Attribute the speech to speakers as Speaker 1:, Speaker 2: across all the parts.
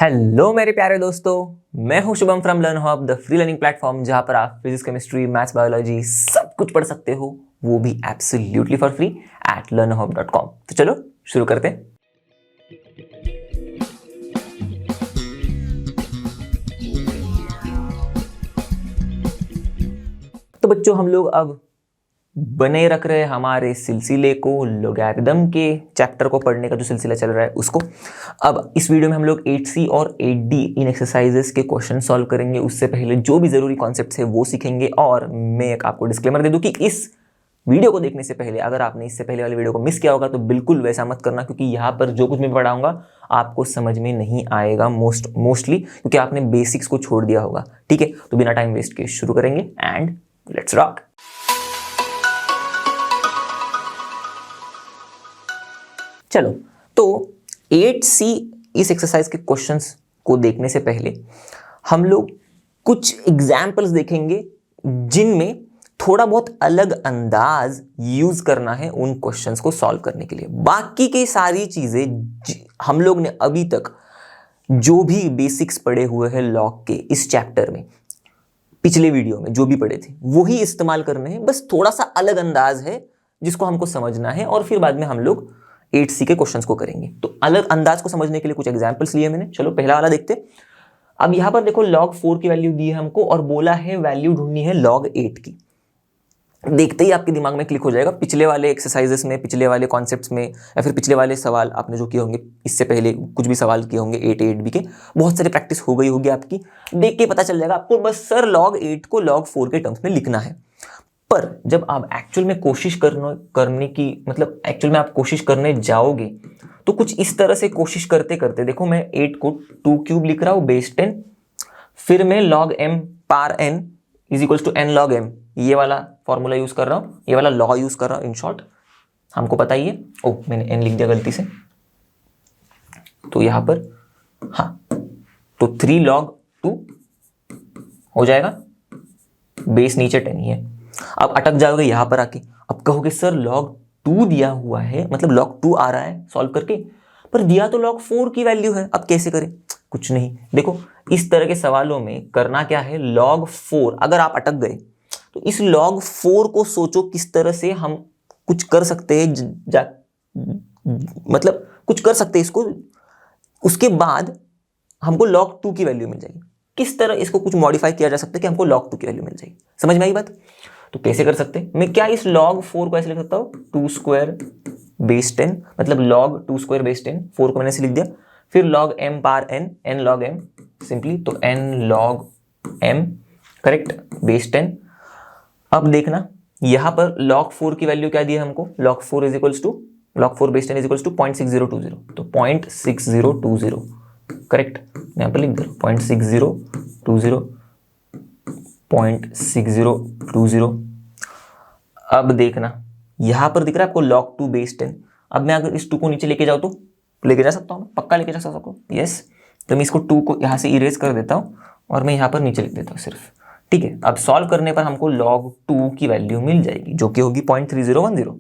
Speaker 1: Hello मेरे प्यारे दोस्तों, मैं हूं Shubham from learn hub, the free learning platform जहां पर आप फिजिक्स, केमिस्ट्री, मैथ्स, बायोलॉजी सब कुछ पढ़ सकते हो, वो भी absolutely for free at learnhub.com। तो चलो शुरू करते हैं। तो बच्चों, हम लोग अब बने रख रहे हमारे सिलसिले को, लोगैरिथम के चैप्टर को पढ़ने का जो सिलसिला चल रहा है उसको। अब इस वीडियो में हम लोग 8C और 8D इन एक्सरसाइजेस के क्वेश्चन सॉल्व करेंगे। उससे पहले जो भी जरूरी कॉन्सेप्ट्स है वो सीखेंगे। और मैं एक आपको डिस्क्लेमर दे दूं कि इस वीडियो को देखने से पहले अगर आपने इससे पहले वाले वीडियो को मिस किया होगा तो बिल्कुल वैसा मत करना, क्योंकि यहाँ पर जो कुछ मैं पढ़ाऊंगा आपको समझ में नहीं आएगा मोस्टली, क्योंकि आपने बेसिक्स को छोड़ दिया होगा। ठीक है, तो बिना टाइम वेस्ट किए शुरू करेंगे एंड लेट्स रॉक। चलो, तो 8C इस एक्सरसाइज के क्वेश्चंस को देखने से पहले हम लोग कुछ एग्जाम्पल्स देखेंगे जिनमें थोड़ा बहुत अलग अंदाज यूज करना है उन क्वेश्चंस को सॉल्व करने के लिए। बाकी की सारी चीजें हम लोग ने अभी तक जो भी बेसिक्स पढ़े हुए हैं लॉग के इस चैप्टर में, पिछले वीडियो में जो भी पढ़े थे वही इस्तेमाल करने हैं, बस थोड़ा सा अलग अंदाज है जिसको हमको समझना है और फिर बाद में हम लोग 8C के क्वेश्चंस को करेंगे। तो अलग अंदाज को समझने के लिए कुछ एग्जांपल्स लिए मैंने। चलो पहला वाला देखते। अब यहां पर देखो log 4 की वैल्यू दी है हमको और बोला है वैल्यू ढूंढनी है log 8 की। देखते ही आपके दिमाग में क्लिक हो जाएगा, पिछले वाले एक्सरसाइजेस में, पिछले वाले कॉन्सेप्ट्स में या फिर पिछले वाले सवाल आपने जो किए होंगे, इससे पहले कुछ भी सवाल किए होंगे 8B के, बहुत सारी प्रैक्टिस हो गई होगी आपकी। देख के पता चल जाएगा आपको, बस सर log 8 को log 4 के टर्म्स में लिखना है। पर जब आप एक्चुअल में कोशिश करने की मतलब एक्चुअल में आप कोशिश करने जाओगे तो कुछ इस तरह से कोशिश करते करते, देखो मैं 8 को 2 क्यूब लिख रहा हूं बेस 10, फिर मैं log m power n is equals to n log m, ये वाला फॉर्मूला यूज कर रहा हूं, ये वाला लॉ यूज कर रहा हूं। इन शॉर्ट हमको पता ही है, ओ मैंने n लिख दिया गलती से, तो यहां पर हाँ, तो 3 log 2 हो जाएगा, बेस नीचे 10 ही है। अब अटक जाओगे यहां पर आके, अब कहोगे सर log 2 दिया हुआ है, मतलब log 2 आ रहा है सॉल्व करके, पर दिया तो log 4 की वैल्यू है, अब कैसे करें? कुछ नहीं, देखो इस तरह के सवालों में करना क्या है, log 4 अगर आप अटक गए तो इस log 4 को सोचो किस तरह से हम कुछ कर सकते हैं, मतलब कुछ कर सकते हैं इसको, उसके बाद हमको log 2 की वैल्यू मिल जाएगी। किस तरह इसको कुछ मॉडिफाई किया जा सकता है कि हमको log 2 की वैल्यू मिल जाएगी। समझ में आई बात? तो कैसे कर सकते हैं? मैं क्या इस log 4 को ऐसे लिख सकता हूं, 2 स्क्वायर बेस 10, मतलब log 2 स्क्वायर बेस 10, 4 को मैंने ऐसे लिख दिया, फिर log m power n, n log m simply, तो n log m correct base 10। अब देखना यहां पर log 4 की वैल्यू क्या दी है हमको, log 4 is equals to log 4 base 10 is equals to 0.6020, तो 0.6020 करेक्ट, यहां पर लिख दो 0.6020, 0.6020। अब देखना यहां पर दिख रहा है आपको log 2 बेस 10। अब मैं अगर इस 2 को नीचे लेके जाऊं तो लेके जा सकता हूं, पक्का लेके जा सकता हूं, यस। तो मैं इसको 2 को यहां से इरेज कर देता हूं और मैं यहां पर नीचे लिख देता हूं सिर्फ। ठीक है, अब सॉल्व करने पर हमको log 2 की वैल्यू मिल जाएगी जो कि होगी 0.3010।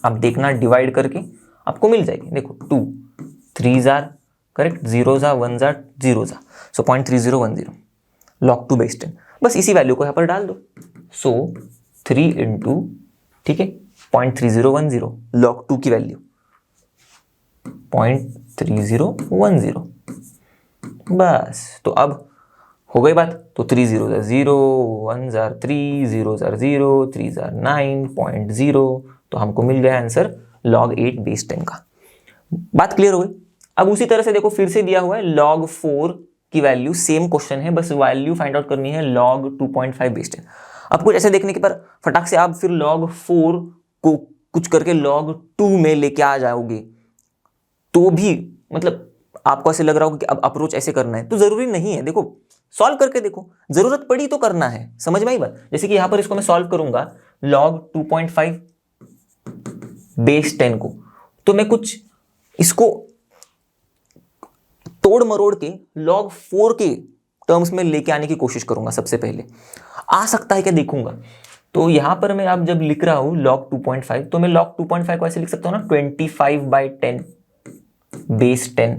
Speaker 1: अब देखना डिवाइड करके आपको मिल जाएगी, देखो 2 3 जार करेक्ट, 0 जार 1 जार 0 जार, सो 0.3010 log 2 बेस 10। बस इसी वैल्यू को यहां पर डाल दो, सो 3 इंटू, ठीक है, 0.3010 log 2 की वैल्यू 0.3010, बस। तो अब हो गई बात, तो 3 0 जार 0, 1 जार 3, 0 जार 0, 3 जार 9.0, तो हमको मिल गया आंसर log 8 बेस 10 का। बात क्लियर हो गई? अब उसी तरह से देखो फिर से दिया हुआ है log 4 की वैल्यू, सेम क्वेश्चन है, बस वैल्यू फाइंड आउट करनी है log 2.5 बेस 10। अब कुछ ऐसे देखने के पर फटाक से आप फिर log 4 को कुछ करके log 2 में लेके आ जाओगे तो भी मतलब आपको ऐसे लग रहा होगा कि अब अप्रोच ऐसे करना है, तो जरूरी नहीं है। देखो सॉल्व करके देखो, जरूरत पड़ी तो करना है। समझ में आई बात? जैसे कि यहां पर इसको मैं सॉल्व करूंगा log 2.5 बेस 10 को, तो मैं कुछ इसको तोड़ मरोड़ के log 4 के टर्म्स में लेके आने की कोशिश करूंगा। सबसे पहले आ सकता है क्या देखूंगा। तो यहां पर मैं अब जब लिख रहा हूं log 2.5, तो मैं log 2.5 को ऐसे लिख सकता हूं ना, 25/10 बेस 10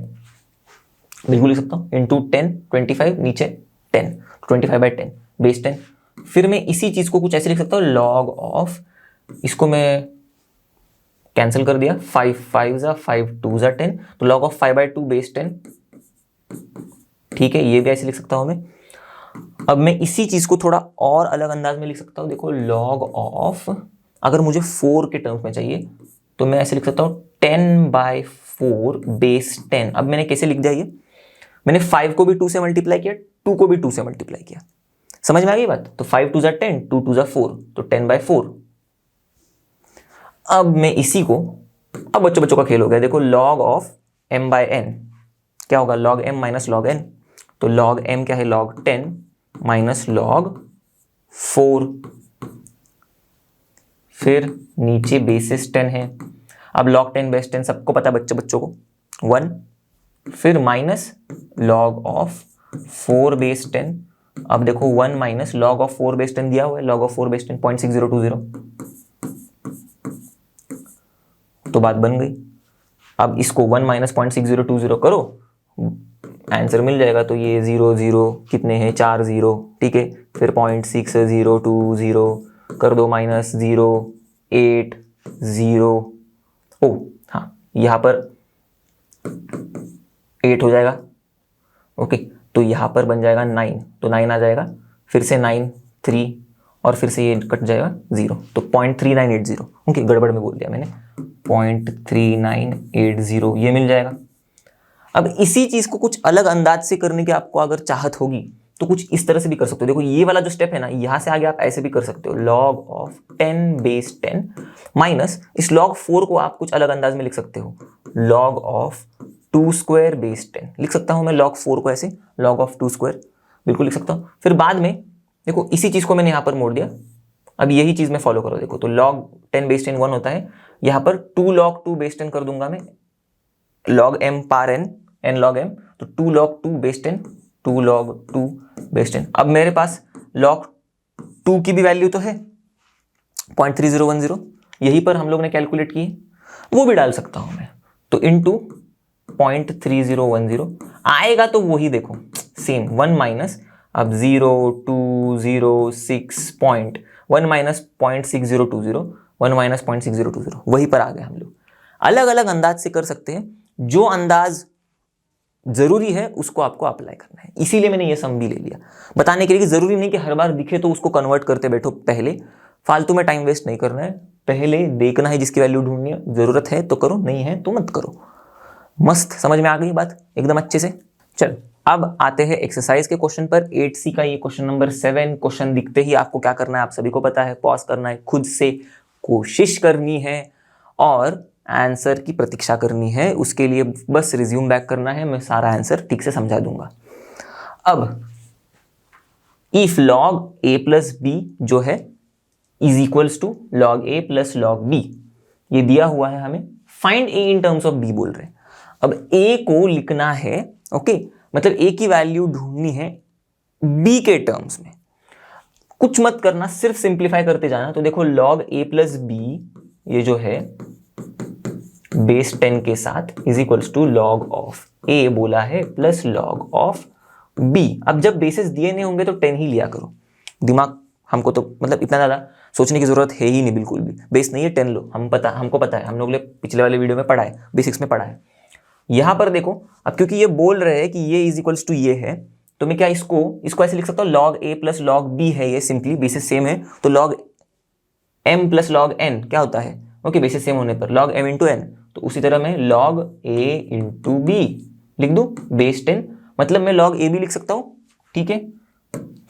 Speaker 1: बिल्कुल लिख सकता हूँ, इंटू 10, 25 नीचे 10, 25/10 बेस 10। फिर मैं इसी चीज को कुछ ऐसे लिख सकता हूँ, लॉग ऑफ, इसको मैं कैंसिल कर दिया, 5 5 जा 5 2 जा 10, तो लॉग ऑफ 5/2 बेस 10। ठीक है, ये भी ऐसे लिख सकता हूं मैं। अब मैं इसी चीज को थोड़ा और अलग अंदाज में लिख सकता हूं, देखो लॉग ऑफ, अगर मुझे 4 के टर्म्स में चाहिए तो मैं ऐसे लिख सकता हूं 10/4 बेस 10। अब मैंने कैसे लिख दिया ये, मैंने 5 को भी 2 से मल्टीप्लाई किया, 2 को भी 2 से मल्टीप्लाई किया, समझ में आ गई बात। तो 5 2 जा 10, 2 2 जा 4, तो 10/4। अब मैं इसी को, अब बच्चों का खेल हो गया, देखो लॉग ऑफ m/n क्या होगा, log m minus log n। तो log m क्या है, log 10 माइनस log 4, फिर नीचे बेसिस 10 है। अब log 10 बेस 10 सबको पता है बच्चों को 1, फिर माइनस log ऑफ 4 बेस 10। अब देखो 1 माइनस log ऑफ 4 बेस 10 दिया हुआ है, log ऑफ 4 बेस 10 0.6020, तो बात बन गई। अब इसको 1 माइनस 0.6020 करो, आंसर मिल जाएगा। तो ये 0 0 कितने हैं, 4 0, ठीक है। फिर 0.6020 कर दो माइनस 0 8 0, ओ हाँ यहाँ पर 8 हो जाएगा, ओके। तो यहाँ पर बन जाएगा 9, तो 9 आ जाएगा, फिर से 9 3 और फिर से ये कट जाएगा 0, तो 0.3980, ओके गड़बड़ में बोल दिया मैंने, 0.3980 ये मिल जाएगा। अब इसी चीज को कुछ अलग अंदाज से करने की आपको अगर चाहत होगी तो कुछ इस तरह से भी कर सकते हो। देखो ये वाला जो स्टेप है ना, यहां से आगे आप ऐसे भी कर सकते हो, log ऑफ 10 बेस 10 माइनस इस log 4 को आप कुछ अलग अंदाज में लिख सकते हो, log ऑफ 2 स्क्वायर बेस 10 लिख सकता हूं मैं, log 4 को ऐसे log ऑफ 2 स्क्वायर बिल्कुल लिख सकता हूं। फिर बाद में देखो इसी चीज को मैंने यहां पर मोड़ दिया, अब यही चीज मैं फॉलो करो, देखो तो log 10 बेस 10 1 होता है, यहां पर 2 log 2 बेस 10 कर दूंगा मैं, log m power n n log m, तो 2 log 2 बेस 10 2 log 2 बेस 10। अब मेरे पास log 2 की भी वैल्यू तो है 0.3010, यही पर हम लोग ने कैलकुलेट की है, वो भी डाल सकता हूं मैं, तो इनटू 0.3010 आएगा, तो वही देखो सेम 1 माइनस, अब 0 2 0 6 पॉइंट 1 माइनस 0.6020 1 माइनस 0.6020 वही पर आ गए हम लोग। अलग अलग अंदाज से कर सकते हैं, जो अंदाज जरूरी है उसको आपको अप्लाई करना है, इसीलिए मैंने ये सम भी ले लिया बताने के लिए कि जरूरी नहीं कि हर बार दिखे तो उसको कन्वर्ट करते बैठो, पहले फालतू में टाइम वेस्ट नहीं करना है, पहले देखना है जिसकी वैल्यू ढूंढनी है, जरूरत है तो करो, नहीं है तो मत करो। मस्त, समझ में आ गई बात एकदम अच्छे से। चलो अब आते हैं एक्सरसाइज के क्वेश्चन पर, 8C का ये क्वेश्चन नंबर 7। क्वेश्चन दिखते ही आपको क्या करना है, आप सभी को पता है, पॉज करना है, खुद से कोशिश करनी है और आंसर की प्रतीक्षा करनी है, उसके लिए बस रिज्यूम बैक करना है, मैं सारा आंसर ठीक से समझा दूंगा। अब if log a plus b जो है is equals to log a plus log b, ये दिया हुआ है हमें, find a in terms of b बोल रहे हैं। अब a को लिखना है, ओके, मतलब a की वैल्यू ढूंढनी है b के टर्म्स में, कुछ मत करना, सिर्फ सिंप्लीफाई करते जाना। तो देखो log a प्लस b ये जो है बेस 10 के साथ is equals to log of a बोला है प्लस लॉग ऑफ b। अब जब बेसिस दिए नहीं होंगे तो 10 ही लिया करो, दिमाग हमको तो मतलब इतना ज़्यादा सोचने की जरूरत है ही नहीं, बिल्कुल भी बेस नहीं है 10 लो, हमको पता है, हम लोग ने पिछले वाले वीडियो में पढ़ा है, बेसिक्स में पढ़ा है। यहाँ पर देखो अब क्योंकि ये बोल रहे हैं कि ये इज इक्वल्स टू ये है, तो मैं क्या इसको ऐसे लिख सकता हूँ, log a plus log b है, ये सिंपली बेसिस सेम है, तो log m plus log n क्या होता है, ओके बेसिस सेम होने पर लॉग m इंटू n, तो उसी तरह मैं log a इंटू b लिख दूं बेस 10, मतलब मैं log a भी लिख सकता हूं, ठीक है।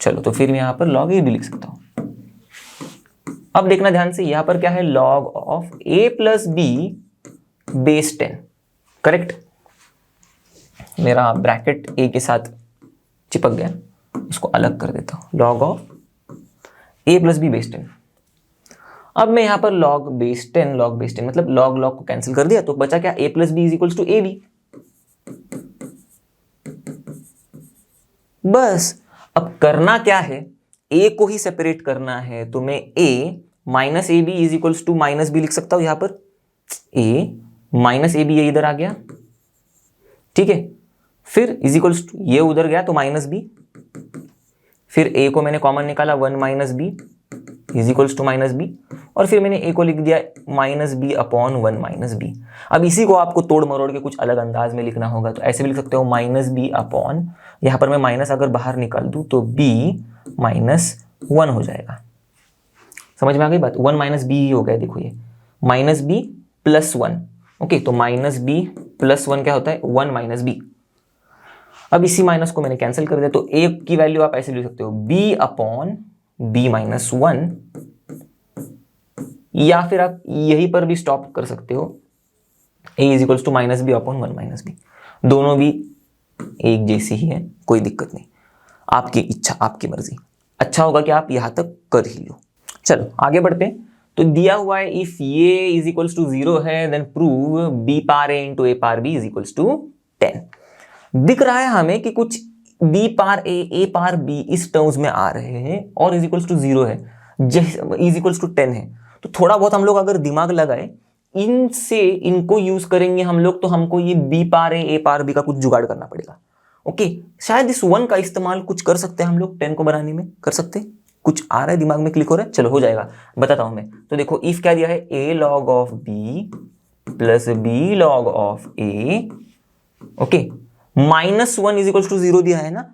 Speaker 1: चलो तो फिर मैं यहां पर log a भी लिख सकता हूं। अब देखना ध्यान से, यहां पर क्या है, log of a plus b base 10, correct. मेरा ब्रैकेट a के साथ चिपक गया, इसको अलग कर देता हूं, log of a plus b base 10। अब मैं यहां पर log बेस 10 मतलब log को कैंसिल कर दिया, तो बचा क्या, a plus B is equals to A B, बस। अब करना क्या है, a को ही सेपरेट करना है, तो मैं a minus A B is equals to minus B लिख सकता हूं, यहां पर a माइनस ए बी ये इधर आ गया, ठीक है। फिर इज इक्वल्स टू ये उधर गया तो माइनस बी, फिर ए को मैंने कॉमन निकाला 1 minus B is equals to minus B, और फिर मैंने ए को लिख दिया minus B upon 1 minus B. अब इसी को आपको तोड़ मरोड़ के कुछ अलग अंदाज में लिखना होगा, तो ऐसे भी लिख सकते हो माइनस बी अपॉन, यहां पर मैं माइनस अगर बाहर निकाल दूं तो बी माइनस 1 हो जाएगा। समझ में आ गई बात? 1 माइनस बी ही हो गया, देखो ये माइनस बी प्लस 1। ओके, तो माइनस बी प्लस 1 क्या होता है? 1 माइनस बी। अब इसी माइनस को मैंने कैंसिल कर दिया, तो ए की वैल्यू आप ऐसे लिख सकते हो बी अपॉन बी माइनस 1, या फिर आप यहीं पर भी स्टॉप कर सकते हो, A is equals to minus B upon 1 minus B. दोनों भी एक जैसी ही है, कोई दिक्कत नहीं, आपकी इच्छा आपकी मर्जी। अच्छा होगा कि आप यहां तक कर ही लो। चलो आगे बढ़ते हैं। तो दिया हुआ है इफ ये इज इक्वल्स टू 0 है then prove B per A into A per B is equals to 10। दिख रहा है हमें कि कुछ B per A per B इस टर्म्स में आ रहे हैं और इज इक्वल्स टू 0 है, इज इक्वल्स टू 10 है। तो थोड़ा बहुत हम लोग अगर दिमाग लगाए, इनसे इनको यूज करेंगे हम लोग, तो हमको ये B per A per B का कुछ जुगाड़ करना पड़ेगा। ओके, शायद इस 1 का इस्तेमाल कुछ कर सकते हैं हम लोग, 10 को बनाने में कर सकते हैं। कुछ आ रहा है दिमाग में, क्लिक हो रहा है? चलो हो जाएगा, बताता हूं मैं। तो देखो इफ क्या दिया है, A log of B plus B log of A, okay, minus 1 is equal to 0 दिया है ना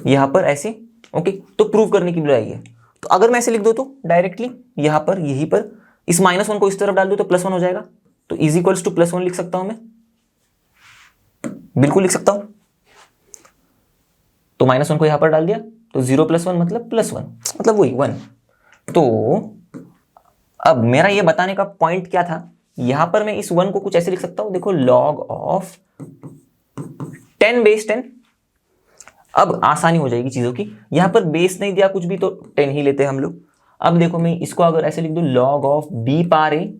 Speaker 1: यहां पर ऐसे। ओके, तो प्रूव करने की बुलाई है। तो अगर मैं ऐसे लिख दो तो डायरेक्टली यहां पर यहीं पर इस माइनस 1 को इस तरफ डाल दो तो प्लस 1 हो जाएगा। तो इज इक्वल्स टू प्लस 1 लिख सकता हूं मैं, बिल्कुल लिख सकता हूं। तो माइनस 1 को यहां पर डाल दिया तो 0 प्लस 1 मतलब प्लस 1, मतलब वही 1। तो अब मेरा ये बताने का पॉइंट क्या था, यहां पर मैं इस 1 को कुछ ऐसे लिख सकता हूं, देखो लॉग ऑफ 10 बेस 10। अब आसानी हो जाएगी चीजों की, यहां पर बेस नहीं दिया कुछ भी तो 10 ही लेते हैं हम लोग। अब देखो मैं इसको अगर ऐसे लिख दूं, log of B per A,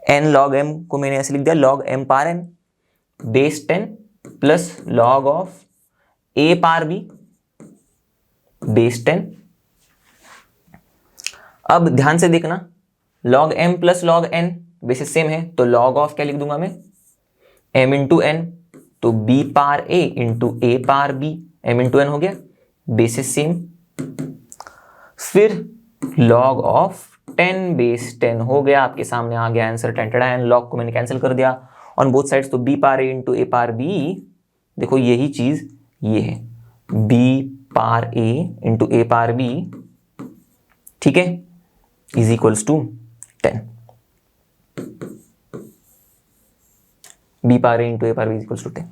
Speaker 1: N log M को मैंने ऐसे लिख दिया log M per N base 10 plus log of A per B base 10। अब ध्यान से देखना, log M plus log N basis same है, तो लॉग ऑफ क्या लिख दूंगा मैं, एम इंटू एन, तो B per A into A per B, M into N हो गया, बेसिस सेम। फिर लॉग ऑफ 10 बेस 10 हो गया, आपके सामने आ गया आंसर 10 10। लॉग को मैंने कैंसिल कर दिया ऑन बोथ साइड्स, तो B per A into A per B, देखो यही चीज ये है, B per A into A per B, ठीक है, is equals to 10। B per A into A per B is equals to 10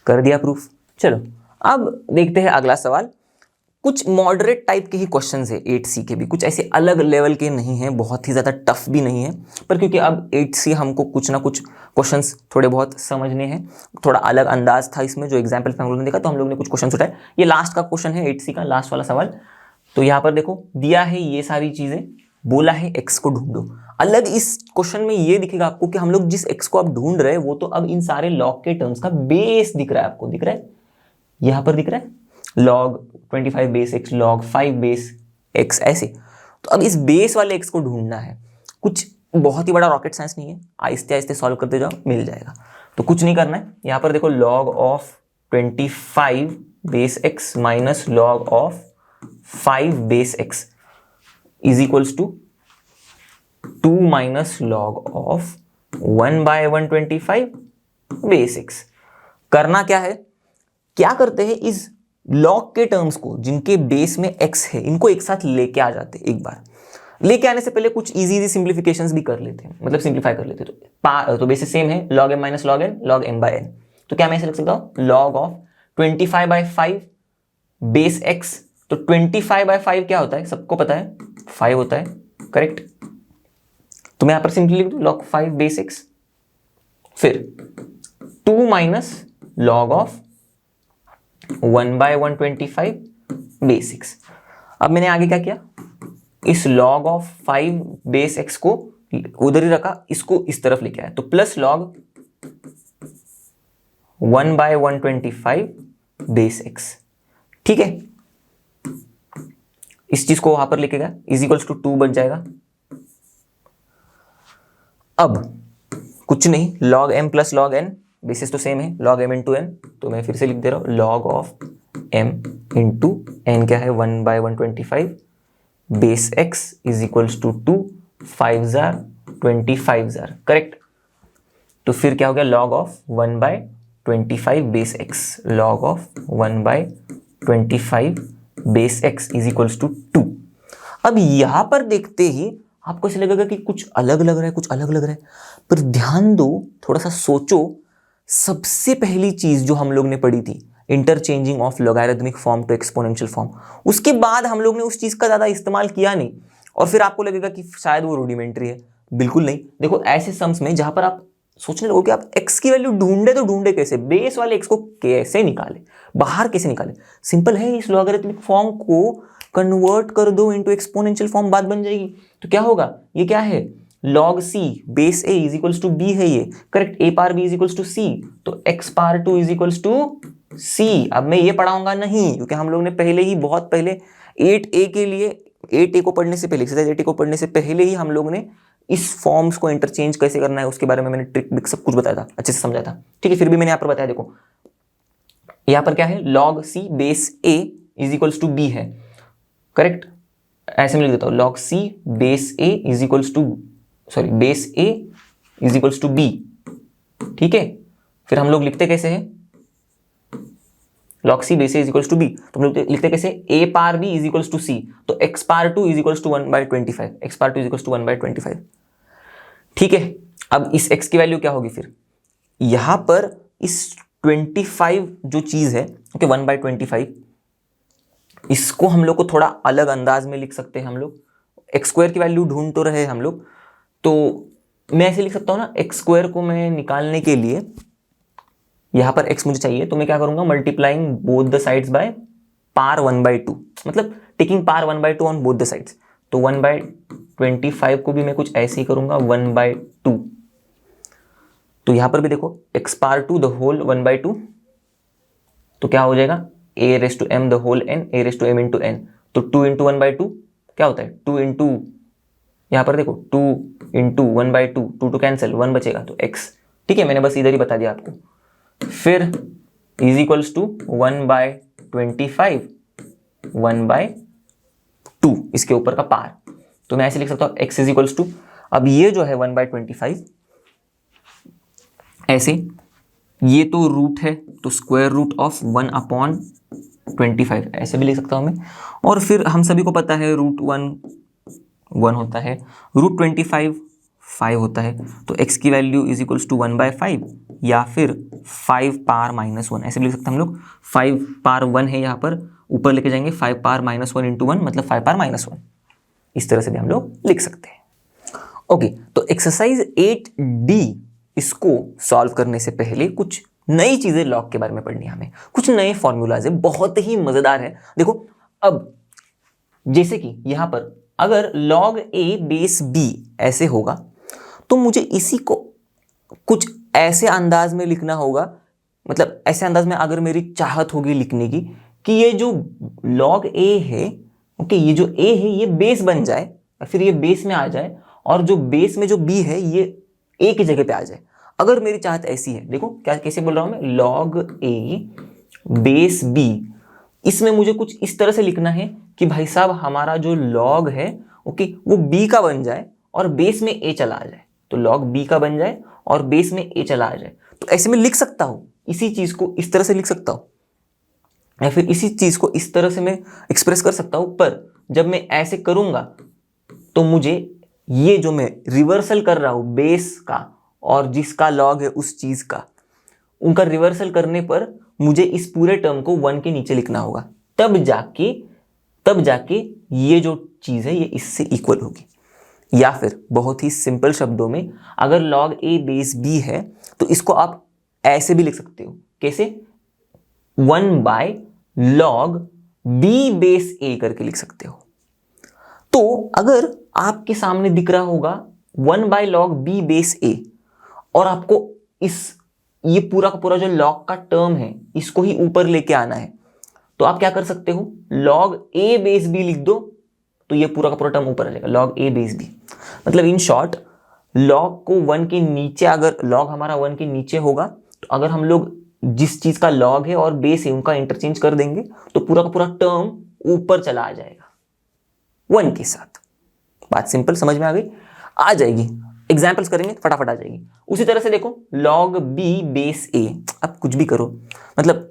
Speaker 1: कर दिया प्रूफ। चलो अब देखते हैं अगला सवाल। कुछ मॉडरेट टाइप के ही क्वेश्चंस है 8C के भी, कुछ ऐसे अलग लेवल के नहीं हैं, बहुत ही ज़्यादा टफ भी नहीं है, पर क्योंकि अब 8C हमको कुछ ना कुछ क्वेश्चंस थोड़े बहुत समझने हैं, थोड़ा अलग अंदाज था इसमें जो एग्जाम्पल पे हम लोगों ने देखा, तो हम लोगों ने कुछ क्वेश्चन उठाए। ये लास्ट का क्वेश्चन है 8C का, लास्ट वाला सवाल। तो यहाँ पर देखो दिया है ये सारी चीज़ें, बोला है x को ढूंढो। अलग इस क्वेश्चन में ये दिखेगा आपको कि हम लोग जिस x को आप ढूंढ रहे हैं वो तो अब इन सारे लॉग के टर्म्स का बेस दिख रहा है, आपको दिख रहा है, यहाँ पर दिख रहा है log 25 base x, log 5 base x, ऐसे। तो अब इस बेस वाले x को ढूंढना है, कुछ बहुत ही बड़ा रॉकेट साइंस नहीं है, आहिस्ते आहिस्ते सॉल्व करते जाओ मिल जाएगा। तो कुछ नहीं करना है, यहाँ पर देखो log of 25 base x minus log of 5 base x is equals to 2 minus log of 1 by 125 base x। करना क्या है, क्या करते हैं, इस लॉग के टर्म्स को जिनके बेस में x है इनको एक साथ लेके आ जाते हैं। एक बार लेके आने से पहले कुछ इजी सिंप्लीफिकेशंस भी कर लेते हैं, मतलब सिंप्लीफाई कर लेते हैं। तो बेसिस सेम है, log m minus log n log m by n। तो क्या मैं ऐसे लिख सकता हूं, log of 25 by 5 base x। तो 25 बाय 5 क्या होता है, सबको पता है 5 होता है, करेक्ट। तो मैं यहां पर सिंपली लिख दूं log 5 बेस x, फिर 2 minus log of 1 by 125 base x। अब मैंने आगे क्या किया, इस log ऑफ 5 बेस x को उधर ही रखा, इसको इस तरफ लेके आया, तो plus log 1 by 125 base x, ठीक है। इस चीज को वहां पर लेके गया, इज इक्वल्स टू 2 बच जाएगा। अब कुछ नहीं, log m plus log n, basis तो सेम है, log m इंटू n, तो मैं फिर से लिख दे रहा हूँ log of m into n क्या है 1/125 base x is equals to 2, 5 जार 25 जार, करेक्ट। तो फिर क्या हो गया log of 1/25 base x, log of 1/25 base x is equals to 2। अब यहां पर देखते ही आपको ऐसा लगेगा कि कुछ अलग लग रहा है, कुछ अलग लग रहा है, पर ध्यान दो, थोड़ा सा सोचो। सबसे पहली चीज जो हम लोग ने पढ़ी थी, interchanging of logarithmic form to exponential form, उसके बाद हम लोग ने उस चीज का ज्यादा इस्तेमाल किया नहीं, और फिर आपको लगेगा कि शायद वो रूडिमेंट्री है। बिल्कुल नहीं। देखो ऐसे सम्स में जहां पर आप सोचने लगो कि आप x की वैल्यू ढूंढे, तो ढूंढे कैसे, बेस वाले x को कैसे निकाले, बाहर कैसे निकाले, सिंपल है, इस लॉगरिथमिक फॉर्म को कन्वर्ट कर दो इनटू एक्सपोनेंशियल फॉर्म, बात बन जाएगी। तो क्या होगा, ये क्या है, log c base a is equals to b है, ये correct, a power b is equals to c, तो x power 2 is equals to c। अब मैं ये पढ़ाऊंगा नहीं, क्योंकि हम लोग ने पहले ही, बहुत पहले 8a के लिए, 8a को पढ़ने से पहले, एक्सरसाइज 8a को पढ़ने से पहले ही हम लोग ने इस फॉर्म्स को इंटरचेंज कैसे करना है उसके बारे में मैंने ट्रिक सब कुछ बताया था, अच्छे से समझाया था, ठीक है। फिर भी मैंने यहाँ पर बताया, देखो यहाँ पर क्या है, log c base a is equals to b है, करेक्ट, ऐसे मैं लिख देता हूँ log c base a is equals to, sorry, base a is equals to b, ठीक है। फिर हम लोग लिखते कैसे हैं, log c base a is equals to b, तो हम लोग लिखते कैसे, a power b is equals to c, तो x power 2 is equals to 1/25, x power 2 is equals to 1/25, ठीक है। अब इस x की वैल्यू क्या होगी, फिर यहां पर इस 25 जो चीज है, ओके, 1/25, इसको हम लोग को थोड़ा अलग अंदाज में लिख सकते हैं। हम लोग एक्स स्क्वायर की वैल्यू ढूंढ तो रहे हम लोग, तो मैं ऐसे लिख सकता हूँ ना, एक्स स्क्वायर को मैं निकालने के लिए, यहां पर x मुझे चाहिए, तो मैं क्या करूंगा, multiplying both the sides by power 1/2, मतलब taking power 1/2 on both the sides, तो 1/25 को भी मैं कुछ ऐसे ही करूंगा 1/2, तो यहां पर भी देखो x पार 2 द होल 1/2, तो क्या हो जाएगा, a raise to m the whole n, a raise to m into n, तो 2 इंटू 1/2 क्या होता है, 2 इंटू, यहां पर देखो 2 इंटू 1/2, 2 कैंसिल, 1 बचेगा, तो x, ठीक है, मैंने बस इधर ही बता दिया आपको। फिर इज इक्वल्स टू 1/25 1/2, इसके ऊपर का पार, तो मैं ऐसे लिख सकता हूं x इज इक्वल्स टू, अब ये जो है 1/25, ऐसे, ये तो रूट है, तो स्क्वायर रूट ऑफ 1/25 ऐसे भी लिख सकता हूं मैं, और फिर हम सभी को पता है रूट 1 होता है, रूट 25 5 होता है, तो x की वैल्यू इज इक्वल्स टू 1/5 या फिर 5 पावर -1, ऐसे भी लिख सकते हैं हम लोग। 5 पावर 1 है, यहाँ पर ऊपर लेके जाएंगे 5 पावर -1 इंटू 1, मतलब 5 पावर -1, इस तरह से भी हम लोग लिख सकते हैं। ओके, तो एक्सरसाइज 8D, इसको सॉल्व करने से पहले कुछ नई चीजें लॉग के बारे में पढ़नी है हमें, कुछ नए फॉर्मूलाज है, बहुत ही मजेदार है। देखो अब जैसे कि यहां पर अगर log a बेस b ऐसे होगा, तो मुझे इसी को कुछ ऐसे अंदाज में लिखना होगा, मतलब ऐसे अंदाज में अगर मेरी चाहत होगी लिखने की कि ये जो log a है, ओके, ये जो a है ये बेस बन जाए, फिर ये बेस में आ जाए, और जो बेस में जो b है ये a की जगह पे आ जाए। अगर मेरी चाहत ऐसी है, देखो क्या कैसे बोल रहा हूं मैं, log a बेस b, इसमें मुझे कुछ इस तरह से लिखना है कि भाई साहब हमारा जो log है, ओके, वो b का बन जाए और बेस में a चला आ जाए, तो log b का बन जाए और बेस में a चला आ जाए। तो ऐसे में लिख सकता हूं, इसी चीज को इस तरह से लिख सकता हूं, या फिर इसी चीज को इस तरह से मैं एक्सप्रेस कर सकता हूं, पर जब मैं ऐसे करूंगा तो मुझे ये जो मैं रिवर्सल कर रहा हूं बेस का और जिसका log है उस चीज का, उनका रिवर्सल करने पर मुझे इस पूरे टर्म को 1 के नीचे लिखना होगा, तब जाके ये जो चीज है ये इससे इक्वल होगी। या फिर बहुत ही सिंपल शब्दों में, अगर log a बेस b है तो इसको आप ऐसे भी लिख सकते हो, कैसे, 1/log b बेस a करके लिख सकते हो। तो अगर आपके सामने दिख रहा होगा 1/log b बेस a, और आपको ये पूरा का पूरा जो log का टर्म है इसको ही ऊपर लेके आना है, तो आप क्या कर सकते हो, log a बेस b लिख दो, तो ये पूरा का पूरा टर्म ऊपर आ जाएगा, log a बेस b। मतलब इन शॉर्ट लॉग को 1 के नीचे, अगर लॉग हमारा 1 के नीचे होगा तो अगर हम लोग जिस चीज का लॉग है और बेस है उनका इंटरचेंज कर देंगे तो पूरा का पूरा टर्म ऊपर चला आ जाएगा 1 के साथ। बात सिंपल, समझ में आ गई? आ जाएगी, एग्जाम्पल्स करेंगे फटाफट आ जाएगी। उसी तरह से देखो लॉग बी बेस ए, अब कुछ भी करो, मतलब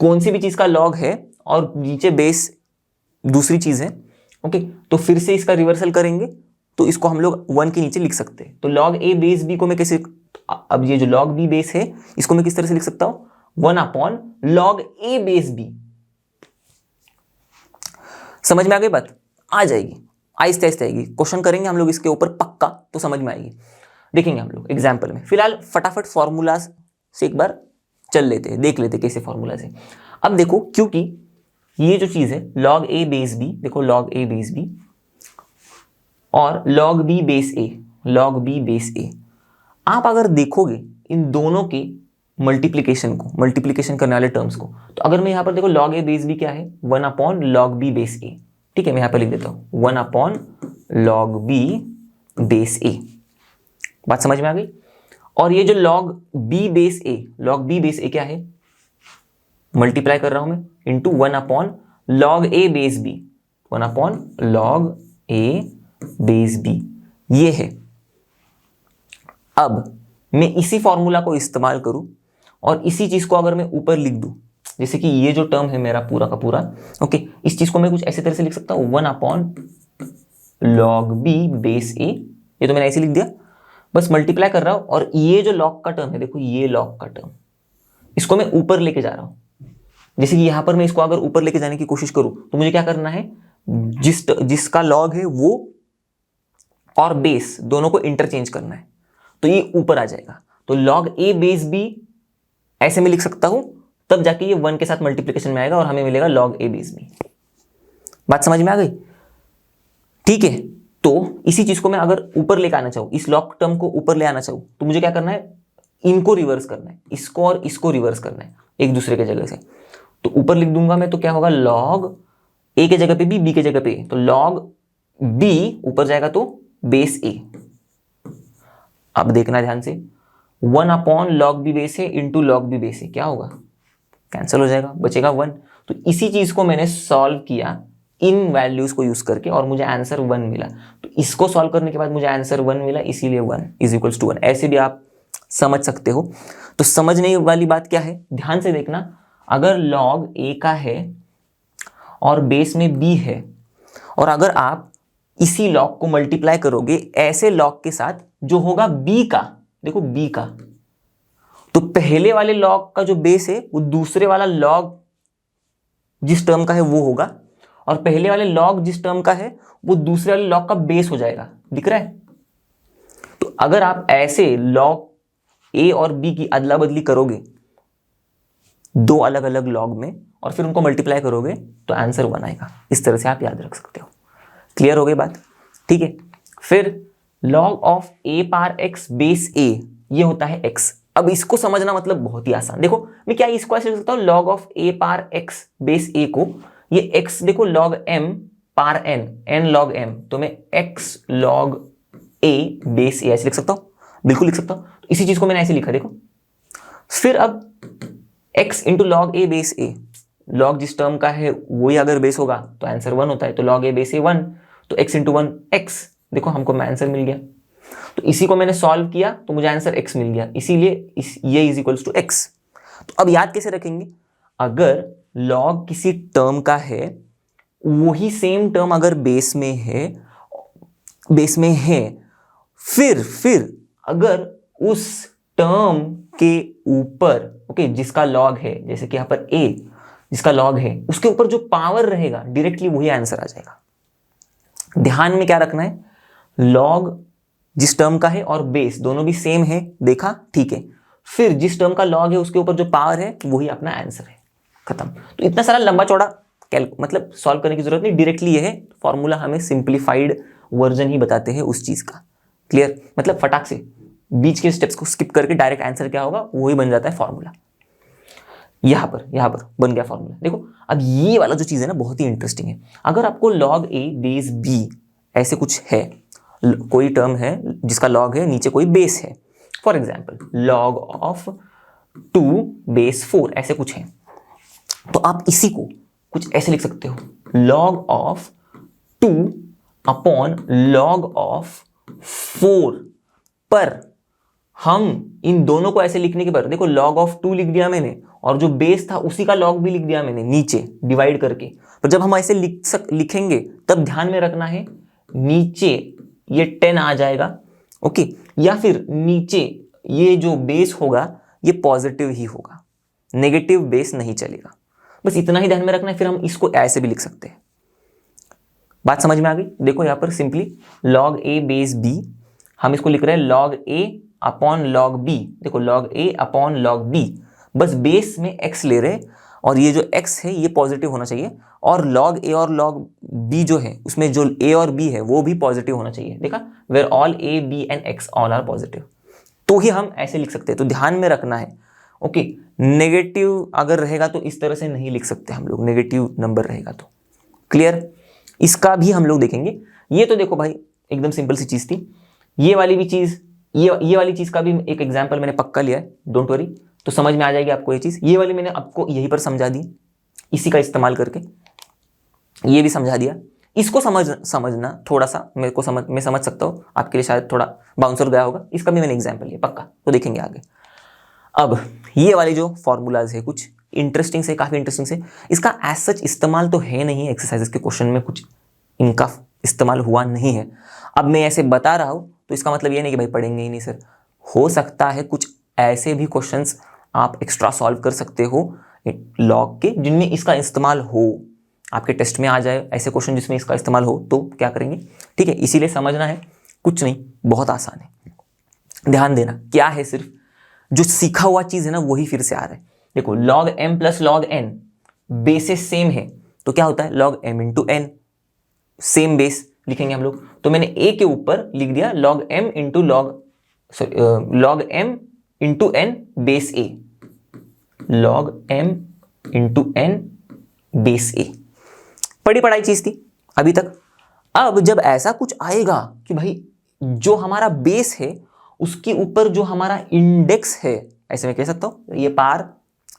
Speaker 1: कौन सी भी चीज का लॉग है और नीचे बेस दूसरी चीज है, ओके, तो फिर से इसका रिवर्सल करेंगे तो इसको हम लोग 1 के नीचे लिख सकते हैं। तो लॉग ए बेस बी को मैं कैसे, अब ये जो लॉग बी बेस है इसको मैं किस तरह से लिख सकता हूं, 1 upon log A base B. समझ में आ गई बात? आ जाएगी, आहिस्ते आहिस्ते आएगी, क्वेश्चन करेंगे हम लोग इसके ऊपर पक्का तो समझ में आएगी। देखेंगे हम लोग एग्जाम्पल में। फिलहाल फटाफट फॉर्मूला से एक बार चल लेते हैं, देख लेते हैं कैसे फॉर्मूला से। अब देखो, क्योंकि ये जो चीज है लॉग ए बेस बी, देखो लॉग ए बेस बी और लॉग बी बेस ए, लॉग बी बेस ए, आप अगर देखोगे इन दोनों के मल्टीप्लीकेशन को, मल्टीप्लीकेशन करने वाले टर्म्स को, तो अगर मैं यहां पर देखो लॉग ए बेस बी क्या है, 1 अपॉन लॉग बी बेस ए, ठीक है, मैं यहां पर लिख देता हूं 1 अपॉन लॉग बी बेस ए। बात समझ में आ गई? और ये जो लॉग बी बेस ए, लॉग बी बेस ए क्या है, मल्टीप्लाई कर रहा हूं मैं into 1 upon log A base B, 1 upon log A base B, ये है। अब मैं इसी फॉर्मूला को इस्तेमाल करूं और इसी चीज को अगर मैं ऊपर लिख दूं, जैसे कि ये जो टर्म है मेरा पूरा का पूरा, ओके, इस चीज को मैं कुछ ऐसे तरह से लिख सकता हूं 1 upon log B base A, ये तो मैंने ऐसे लिख दिया, बस मल्टीप्लाई कर रहा हूं और ये जो लॉग का टर्म है, देखो ये लॉग का टर्म, इसको मैं ऊपर लेके जा रहा हूं। जैसे कि यहां पर मैं इसको अगर ऊपर लेके जाने की कोशिश करूं तो मुझे क्या करना है, जिसका लॉग है वो और बेस दोनों को इंटरचेंज करना है, तो ये ऊपर आ जाएगा। तो लॉग ए बेस बी ऐसे में लिख सकता हूं, तब जाके ये 1 के साथ मल्टीप्लिकेशन में आएगा और हमें मिलेगा लॉग ए बेस बी। बात समझ में आ गई? ठीक है, तो इसी चीज को मैं अगर ऊपर लेके आना चाहूं, इस लॉग टर्म को ऊपर ले आना चाहूं, तो मुझे क्या करना है, इनको रिवर्स करना है, इसको और इसको रिवर्स करना है एक दूसरे के जगह से। तो ऊपर लिख दूंगा मैं, तो क्या होगा, लॉग ए के जगह पे बी के जगह पे ए, तो लॉग बी ऊपर जाएगा तो बेस ए। अब देखना ध्यान से, 1 अपॉन लॉग बी बेस ए इंटू लॉग बी बेस ए, क्या होगा, कैंसिल हो जाएगा, बचेगा 1। तो इसी चीज को मैंने सॉल्व किया इन वैल्यूज को यूज करके और मुझे आंसर 1 मिला। तो इसको सॉल्व करने के बाद मुझे आंसर 1 मिला, इसीलिए 1 इज इक्वल्स टू 1। ऐसे भी आप समझ सकते हो। तो समझने वाली बात क्या है, ध्यान से देखना, अगर लॉग ए का है और बेस में बी है, और अगर आप इसी लॉग को मल्टीप्लाई करोगे ऐसे लॉग के साथ जो होगा बी का, देखो बी का, तो पहले वाले लॉग का जो बेस है वो दूसरे वाला लॉग जिस टर्म का है वो होगा, और पहले वाले लॉग जिस टर्म का है वो दूसरे वाले लॉग का बेस हो जाएगा। दिख रहा है? तो अगर आप ऐसे लॉग ए और बी की अदला बदली करोगे दो अलग अलग लॉग में और फिर उनको मल्टीप्लाई करोगे तो आंसर 1 आएगा। इस तरह से आप याद रख सकते हो। क्लियर हो गई बात? ठीक है। फिर log of A power X base A, ये होता है एक्स। अब इसको समझना मतलब बहुत ही आसान। देखो मैं क्या इसको ऐसे लिख सकता हूं, log of A power X base A को, ये एक्स देखो log M power N, N log M, तो मैं X log A base A ऐसे लिख सकता हूं, बिल्कुल लिख सकता हूं। तो इसी चीज को मैंने ऐसे लिखा, देखो। फिर अब x into log A base A, log जिस टर्म का है वही अगर बेस होगा तो आंसर 1 होता है, तो लॉग ए बेस ए 1, तो x इंटू 1 x, देखो हमको आंसर मिल गया। तो इसी को मैंने सॉल्व किया तो मुझे आंसर x मिल गया, इसीलिए ये इज इक्वल्स टू x। तो अब याद कैसे रखेंगे, अगर लॉग किसी टर्म का है वही सेम टर्म अगर बेस में है, फिर अगर उस टर्म के ऊपर, ओके, जिसका लॉग है, जैसे कि यहां पर a जिसका लॉग है, उसके ऊपर जो पावर रहेगा डायरेक्टली वही आंसर आ जाएगा। ध्यान में क्या रखना है, लॉग जिस टर्म का है और बेस दोनों भी सेम है, देखा, ठीक है। फिर जिस टर्म का लॉग है उसके ऊपर जो पावर है वही अपना आंसर है, खत्म। तो इतना सारा लंबा चौड़ा मतलब सॉल्व करने की जरूरत नहीं, डायरेक्टली ये है फॉर्मूला, हमें सिंप्लीफाइड वर्जन ही बताते हैं उस चीज का। क्लियर? मतलब फटाक से बीच के स्टेप्स को स्किप करके डायरेक्ट आंसर क्या होगा वही बन जाता है फॉर्मूला। यहां पर बन गया फॉर्मूला। देखो अब ये वाला जो चीज है ना बहुत ही इंटरेस्टिंग है। अगर आपको लॉग ए बेस बी ऐसे कुछ है कोई टर्म है जिसका लॉग है, नीचे कोई बेस है, for example log of 2 base 4 ऐसे कुछ है, तो आप इसी को कुछ ऐसे लिख सकते हो, log of 2 upon log of 4। पर हम इन दोनों को ऐसे लिखने के बाद देखो log ऑफ 2 लिख दिया मैंने और जो बेस था उसी का log भी लिख दिया मैंने नीचे डिवाइड करके। पर जब हम ऐसे लिखेंगे तब ध्यान में रखना है नीचे ये 10 आ जाएगा, ओके, या फिर नीचे ये जो बेस होगा ये पॉजिटिव ही होगा, नेगेटिव बेस नहीं चलेगा। बस इतना ही ध्यान में रखना है, फिर हम इसको ऐसे भी लिख सकते हैं। बात समझ में आ गई? देखो यहां पर simply log a base b, हम इसको लिख रहे हैं log a upon log b। देखो log a upon log b, बस बेस में x ले रहे और ये जो x है ये पॉजिटिव होना चाहिए, और log a और log b जो है उसमें जो a और b है वो भी पॉजिटिव होना चाहिए। देखा, where all a b and x all are positive, तो ही हम ऐसे लिख सकते हैं। तो ध्यान में रखना है, ओके। नेगेटिव अगर रहेगा तो इस तरह से नहीं लिख सकते हम लोग, नेगेटिव नंबर रहेगा तो। क्लियर? इसका भी हम लोग देखेंगे। ये तो देखो भाई एकदम सिंपल सी चीज थी। ये वाली भी चीज, ये वाली चीज का भी एक एग्जांपल मैंने पक्का लिया है, डोंट वरी, तो समझ में आ जाएगी आपको ये चीज। ये वाली मैंने आपको यहीं पर समझा दी, इसी का इस्तेमाल करके ये भी समझा दिया। इसको समझना थोड़ा सा मैं समझ सकता हूँ, आपके लिए शायद थोड़ा बाउंसर गया होगा। इसका भी मैंने एग्जाम्पल लिया पक्का, तो देखेंगे आगे। अब ये वाली जो फॉर्मूलाज है कुछ इंटरेस्टिंग से, काफी इंटरेस्टिंग से, इसका एज सच इस्तेमाल तो है नहीं, एक्सरसाइजेस के क्वेश्चन में कुछ इनका इस्तेमाल हुआ नहीं है। अब मैं ऐसे बता रहा हूं तो इसका मतलब ये नहीं कि भाई पढ़ेंगे ही नहीं सर। हो सकता है कुछ ऐसे भी क्वेश्चंस आप एक्स्ट्रा सॉल्व कर सकते हो लॉग के जिनमें इसका इस्तेमाल हो, आपके टेस्ट में आ जाए ऐसे क्वेश्चन जिसमें इसका इस्तेमाल हो, तो क्या करेंगे, ठीक है। इसीलिए समझना है, कुछ नहीं, बहुत आसान है। ध्यान देना क्या है, सिर्फ जो सीखा हुआ चीज है ना वही फिर से आ रहा है। देखो log m plus log n bases same है, तो क्या होता है log m into n, same base लिखेंगे हम लोग। तो मैंने a के ऊपर लिख दिया log m into log m into n base a, log m into n base a। बड़ी पढ़ाई चीज थी अभी तक। अब जब ऐसा कुछ आएगा कि भाई जो हमारा बेस है उसके ऊपर जो हमारा इंडेक्स है, ऐसे मैं कह सकता हूं, ये पार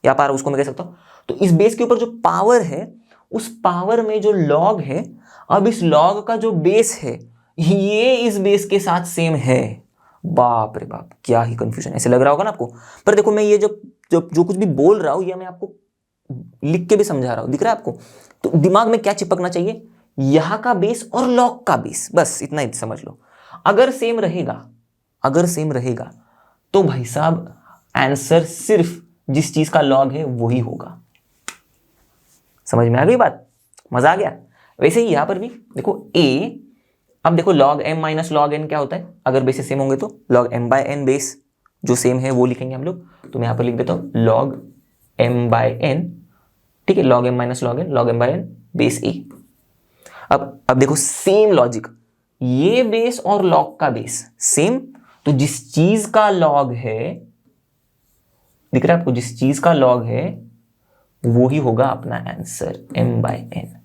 Speaker 1: या पार उसको मैं कह सकता हूं, तो इस बेस के ऊपर जो पावर है उस पावर में जो लॉग है, अब इस लॉग का जो बेस है ये इस बेस के साथ सेम है। बाप रे बाप, क्या ही कंफ्यूजन, ऐसे लग रहा होगा ना आपको। पर देखो मैं ये जो कुछ भी बोल रहा हूं ये मैं आपको लिख के भी समझा रहा हूं, दिख रहा है आपको। तो दिमाग में क्या चिपकना चाहिए, यहां का बेस और लॉग का बेस, बस इतना ही समझ लो। अगर सेम रहेगा तो भाई साहब आंसर सिर्फ जिस चीज का लॉग है वही होगा। समझ में आ गई बात, मजा आ गया। वैसे ही यहां पर भी देखो a, अब देखो log m minus log n क्या होता है, अगर बेसिस सेम होंगे तो log m by n base जो सेम है वो लिखेंगे हम लोग। तो मैं यहां पर लिख देता हूं log m बाय n, ठीक है, log m minus log m by n base a। अब देखो सेम लॉजिक, ये बेस और लॉग का बेस सेम, तो जिस चीज का लॉग है, दिख रहा है आपको, जिस चीज का लॉग है वो ही होगा अपना आंसर m बाय n।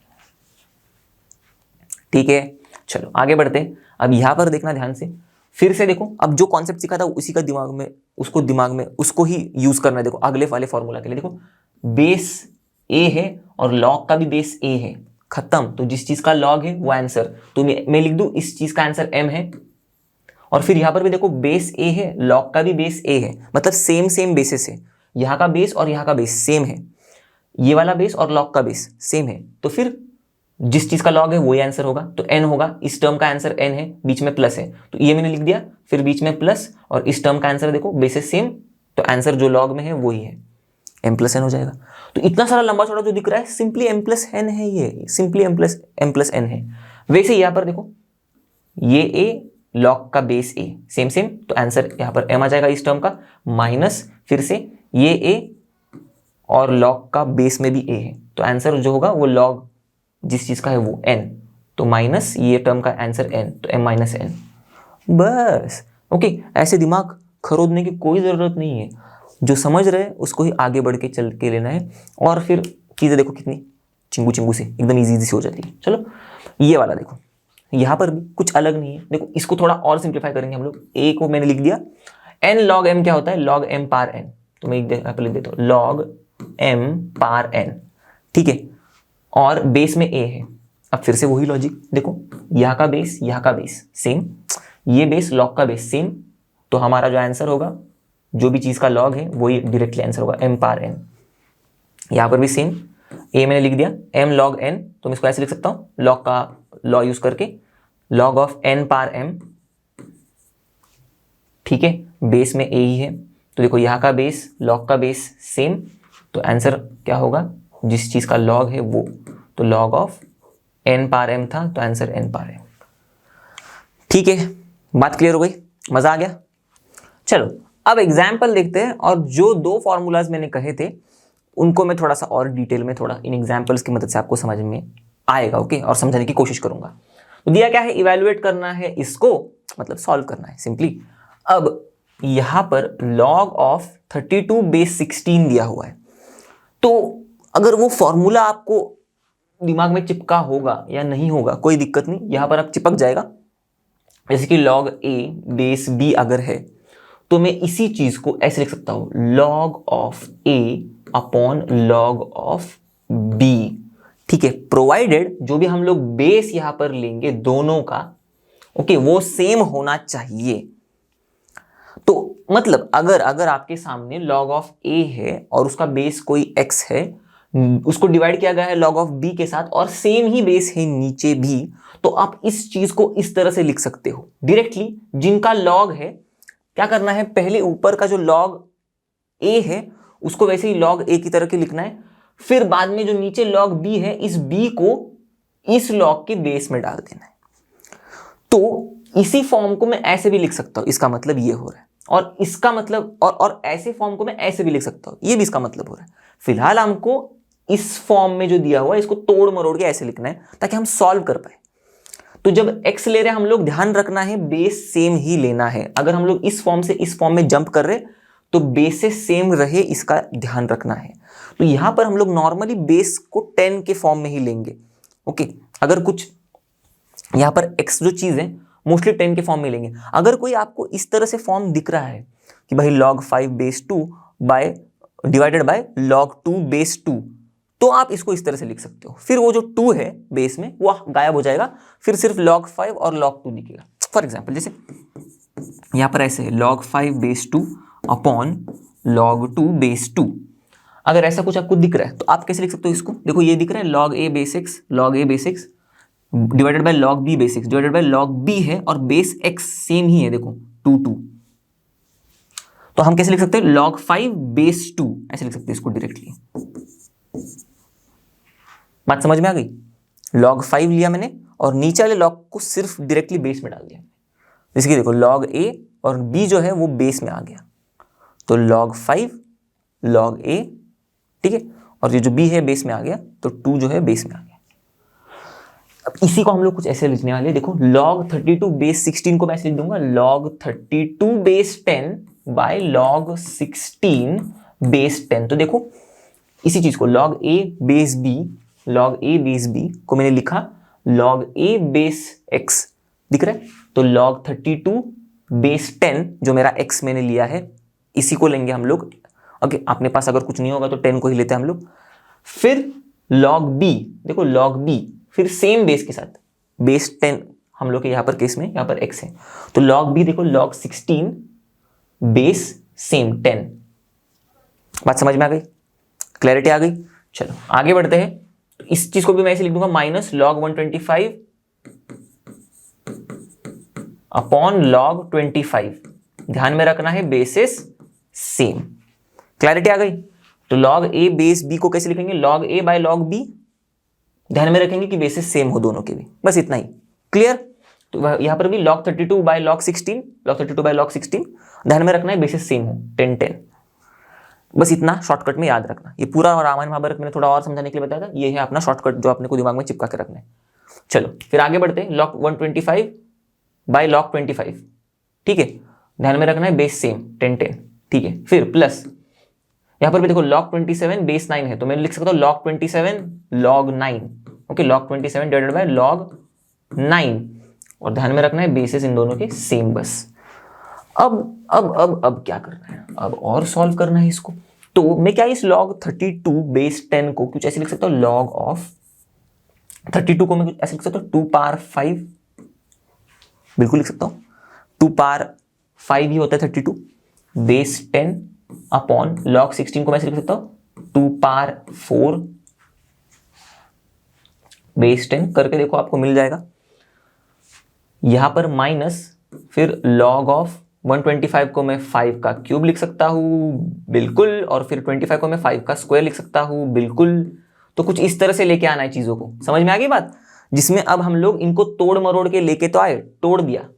Speaker 1: ठीक है, चलो आगे बढ़ते हैं। अब यहां पर देखना ध्यान से, फिर से देखो, अब जो कॉन्सेप्ट सीखा था उसी का दिमाग में उसको ही यूज करना है। देखो अगले वाले फॉर्मूला के लिए देखो, बेस a है और लॉग का भी बेस a है, खत्म। तो जिस चीज का लॉग है वो आंसर, तो मैं लिख दूं इस चीज का आंसर m है। और फिर यहां पर भी देखो बेस a है, लॉग का भी बेस a है, मतलब सेम बेसिस है, यहां का बेस और यहां का बेस सेम है, ये वाला बेस और लॉग का बेस सेम है। तो फिर जिस चीज का लॉग है वही आंसर होगा, तो n होगा, इस टर्म का आंसर n है, बीच में प्लस है तो ये मैंने लिख दिया, फिर बीच में प्लस, और इस टर्म का आंसर देखो बेसिस सेम, तो आंसर जो लॉग में है वही है, m प्लस n हो जाएगा। तो इतना सारा लंबा चौड़ा जो दिख रहा है सिंपली m प्लस n है, ये सिंपली m प्लस n है। वैसे यहां पर देखो ये a, लॉग का बेस a सेम, तो आंसर यहां पर m आ जाएगा इस टर्म का, माइनस फिर से ये a और लॉग का बेस में भी a है, तो आंसर जो होगा वो लॉग जिस चीज का है वो n, तो माइनस ये टर्म का आंसर n, तो m माइनस n। बस ओके, ऐसे दिमाग खरोदने की कोई जरूरत नहीं है, जो समझ रहे हैं उसको ही आगे बढ़ के चल के लेना है, और फिर चीजें देखो कितनी चिंगू से एकदम इजी से हो जाती है। चलो ये वाला देखो, यहां पर भी कुछ अलग नहीं है। देखो इसको थोड़ा और सिंप्लीफाई करेंगे हम लोग। a को मैंने लिख दिया n log m क्या होता है, log m पावर n। तो मैं यहाँ पर लिख देता हूँ log m पावर n, ठीक है, और बेस में a है। अब फिर से वही लॉजिक, देखो यहाँ का बेस यहाँ का बेस सेम, ये बेस log का बेस सेम, तो हमारा जो आंसर होगा, जो भी चीज का log है वही डायरेक्टली आंसर होगा m पावर n। यहाँ पर भी सेम, a मैंने लिख दिया m log n, तो मैं इसको ऐसे लिख सकता हूँ log का लॉ यूज करके, log of n power m, ठीक है, बेस में a ही है। तो देखो यहाँ का बेस log का बेस सेम, तो आंसर क्या होगा, जिस चीज का log है वो, तो log of n power m था, तो आंसर n पावर m। ठीक है, बात क्लियर हो गई, मजा आ गया। चलो अब एग्जाम्पल देखते हैं, और जो दो फॉर्मूलाज मैंने कहे थे उनको मैं थोड़ा सा और डिटेल में थोड़ा इन एग्जाम्पल्स की मदद से आपको समझ में आएगा, ओके, और समझने की कोशिश करूंगा। तो दिया क्या है, इवेलुएट करना है इसको, मतलब सॉल्व करना है सिंपली। अब यहां पर log ऑफ 32 बेस 16 दिया हुआ है, तो अगर वो फॉर्मूला आपको दिमाग में चिपका होगा या नहीं होगा कोई दिक्कत नहीं, यहां पर आप चिपक जाएगा। जैसे कि log a बेस b अगर है, तो मैं इसी चीज को ऐसे लिख सकता हूं log of a upon log of b, ठीक है, प्रोवाइडेड जो भी हम लोग बेस यहां पर लेंगे दोनों का, ओके, वो सेम होना चाहिए। तो मतलब अगर आपके सामने log ऑफ a है और उसका बेस कोई x है, उसको डिवाइड किया गया है log ऑफ b के साथ, और सेम ही बेस है नीचे भी, तो आप इस चीज को इस तरह से लिख सकते हो डायरेक्टली। जिनका log है, क्या करना है, पहले ऊपर का जो log a है उसको वैसे ही log a की तरह के लिखना है, फिर बाद में जो नीचे log b है, इस b को इस log के बेस में डाल देना है। तो इसी फॉर्म को मैं ऐसे भी लिख सकता हूं, इसका मतलब ये हो रहा है, और इसका मतलब और ऐसे फॉर्म को मैं ऐसे भी लिख सकता हूं, ये भी इसका मतलब हो रहा है। फिलहाल हमको इस फॉर्म में जो दिया हुआ है इसको तोड़ मरोड़ के ऐसे लिखना है ताकि हम सॉल्व कर पाए। तो जब x ले रहे हैं हम लोग, ध्यान रखना है बेस सेम ही लेना है। अगर हम लोग इस फॉर्म से इस फॉर्म में जंप कर रहे तो बेसेस सेम रहे, इसका ध्यान रखना है। तो यहां पर हम लोग नॉर्मली बेस को 10 के फॉर्म में ही लेंगे, ओके। अगर कुछ यहां पर x जो चीज है मोस्टली 10 के फॉर्म में लेंगे। अगर कोई आपको इस तरह से फॉर्म दिख रहा है कि भाई log 5 base 2 by divided by log 2 base 2, तो आप इसको इस तरह से लिख सकते हो। फिर वो जो 2 है बेस में वो गायब हो जाएगा, फिर सिर्फ log 5 और log 2 दिखेगा। फॉर एग्जाम्पल जैसे यहां पर ऐसे है log 5 base 2 upon log 2 base 2। अगर ऐसा कुछ आपको दिख रहा है तो आप कैसे लिख सकते हो इसको, देखो ये दिख रहा है log a base x, log a base x divided by log b base x divided by log b है, और बेस x सेम ही है, देखो 2 2। तो हम कैसे लिख सकते हैं, log 5 बेस 2 ऐसे लिख सकते हैं इसको डायरेक्टली। बात समझ में आ गई। log 5 लिया मैंने और नीचे वाले log को सिर्फ डायरेक्टली बेस में डाल दिया। जैसे कि देखो log a और b जो है वो बेस में आ गया, तो log 5 log a, ठीक है, और ये जो b है बेस में आ गया, तो 2 जो है बेस में आ गया। अब इसी को हम लोग कुछ ऐसे लिखने वाले, देखो log 32 बेस 16 को मैं ऐसे लिख दूंगा log 32 base 10 by log 16 base 10। तो देखो इसी चीज को log a base b, log a base b को मैंने लिखा log a बेस x, दिख रहा है, तो log 32 बेस 10 जो मेरा x मैंने लिया है, इसी को लेंगे हम लोग। ओके, अपने पास अगर कुछ नहीं होगा तो 10 को ही लेते हैं हम लोग। फिर log b, देखो log b फिर सेम बेस के साथ, बेस 10 हम लोग के यहाँ पर केस में यहाँ पर x है, तो log b देखो log 16 बेस सेम 10। बात समझ में आ गई, क्लैरिटी आ गई। चलो आगे बढ़ते हैं। तो इस चीज को भी मैं ऐसे लिख दूंगा माइनस log 125 अपॉन log 25। ध्यान में रखना है बेसिस सेम, क्लैरिटी आ गई। तो log a बेस b को कैसे लिखेंगे, log a by log b, ध्यान में रखेंगे कि बेसिस सेम हो दोनों के भी, बस इतना ही, क्लियर। तो यहां पर भी log 32 by log 16, log 32 by log 16, ध्यान में रखना है बेसिस सेम हो 10 10, बस इतना शॉर्टकट में याद रखना। ये पूरा रामायण महाभारत मैंने थोड़ा और समझाने के लिए बताया था, ये है अपना शॉर्टकट जो अपने को दिमाग में चिपका के रखना है। चलो फिर आगे बढ़ते हैं, log 125 बाय log 25, ठीक है, ध्यान में रखना है बेस सेम 10 10, ठीक है। फिर प्लस यहां पर भी देखो log 27 बेस 9 है, तो मैं लिख सकता हूं log 27 log 9, okay, log 27 divided by log 9, और ध्यान में रखना है बेसिस इन दोनों के सेम बस। अब क्या करना है, अब और सॉल्व करना है इसको। तो मैं क्या इस log 32 बेस 10 को कुछ ऐसे लिख सकता हूँ, log ऑफ 32 को मैं कुछ ऐसे लिख सकता हूँ 2 पावर 5, बिल्कुल लिख सकता हूँ 2 पावर 5 ही होता है 32 बेस 10 अपॉन log 16 को मैं ऐसे लिख सकता हूँ 2 पावर 4 बेस 10 करके देखो आपको मिल जाएगा। यहां पर माइनस फिर log ऑफ 125 को मैं 5 का क्यूब लिख सकता हूं, बिल्कुल, और फिर 25 को मैं 5 का स्क्वायर लिख सकता हूं, बिल्कुल। तो कुछ इस तरह से लेके आना है चीजों को, समझ में आ गई बात, जिसमें अब हम लोग इनको तोड़ मरोड़ के लेके तो आए, तोड़ दिया,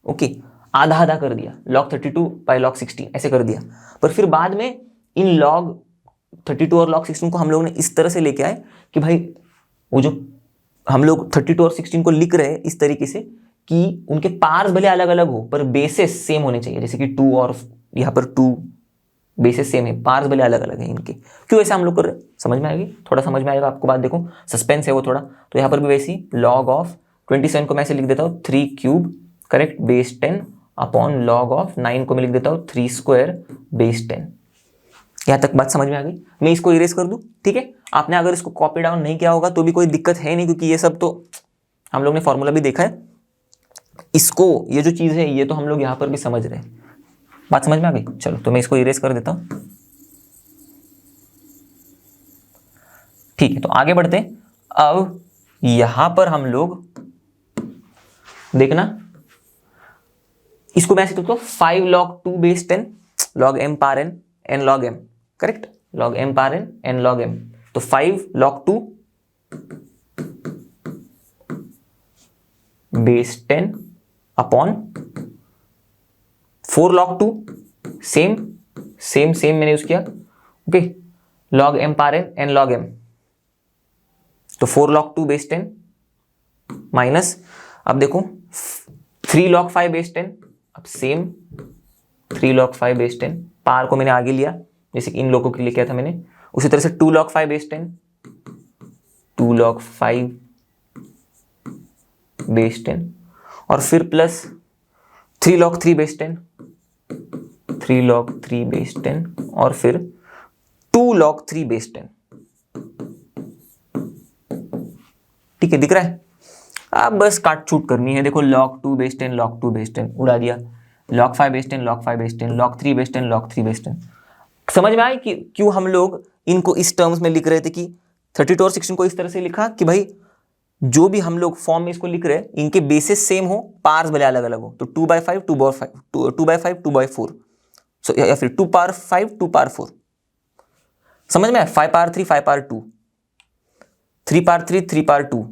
Speaker 1: ओके, आधा आधा कर दिया, log 32 बाय log 16 ऐसे कर दिया। पर फिर बाद में इन log 32 और log 16 को हम लोग ने इस तरह से लेके आए कि भाई वो जो हम लोग 32 और 16 को लिख रहे हैं इस तरीके से कि उनके पार्स भले अलग अलग हो पर बेसिस सेम होने चाहिए, जैसे कि 2 और यहाँ पर 2 बेसिस सेम है, पार्स भले अलग अलग है इनके। क्यों ऐसा हम लोग कर रहे हैं, समझ में आएगी, थोड़ा समझ में आएगा आपको बात, देखो सस्पेंस है वो थोड़ा। तो यहाँ पर भी वैसी log ऑफ 27 को मैं ऐसे लिख देता हूँ 3 cube correct base 10 upon log of 9 को मैं लिख देता हूँ 3 स्क्वायर बेस 10। यहाँ तक बात समझ में आ गई। मैं इसको इरेज कर दूं, ठीक है। आपने अगर इसको कॉपी डाउन नहीं किया होगा तो भी कोई दिक्कत है नहीं, क्योंकि ये सब तो हम लोग ने फॉर्मूला भी देखा है। इसको ये जो चीज है ये तो हम लोग यहाँ पर भी समझ रहे हैं, बात समझ में आ गई। चलो तो मैं इसको इरेज कर देता हूं, ठीक है। तो आगे बढ़ते हैं। अब यहां पर हम लोग देखना, इसको मैं ऐसे लिखता हूं 5 log 2 base 10 log m power n n log m, correct, log m power n log m। तो 5 log 2 base 10 upon 4 log 2 same मैंने यूज किया, okay, log m power n log m। तो 4 log 2 बेस 10 माइनस, अब देखो 3 log 5 base 10, अब same 3 log 5 base 10, पार को मैंने आगे लिया जैसे कि इन लोगों के लिए किया था मैंने, उसी तरह से 2 log 5 बेस 10, 2 log 5 बेस 10 और फिर plus 3 log 3 base 10, 3 log 3 base 10 और फिर 2 log 3 बेस 10, ठीक है, दिख रहा है। अब बस काट छूट करनी है, देखो log 2 बेस 10 log 2 बेस 10 उड़ा दिया, log 5 base 10 log 5 base 10 log 3 base 10 log 3 base 10। समझ में आई कि क्यों हम लोग इनको इस टर्म्स में लिख रहे थे कि 32 और 16 को इस तरह से लिखा कि भाई जो भी हम लोग फॉर्म में इसको लिख रहे हैं इनके बेसिस सेम हो, पार्स भले अलग अलग हो। तो 2/5 2/5 2/5 2/4, सो या फिर 2 पावर 5 2 पावर 4, समझ में आया, 5 पावर 3 5 पावर 2, 3 पावर 3 3 पावर 2।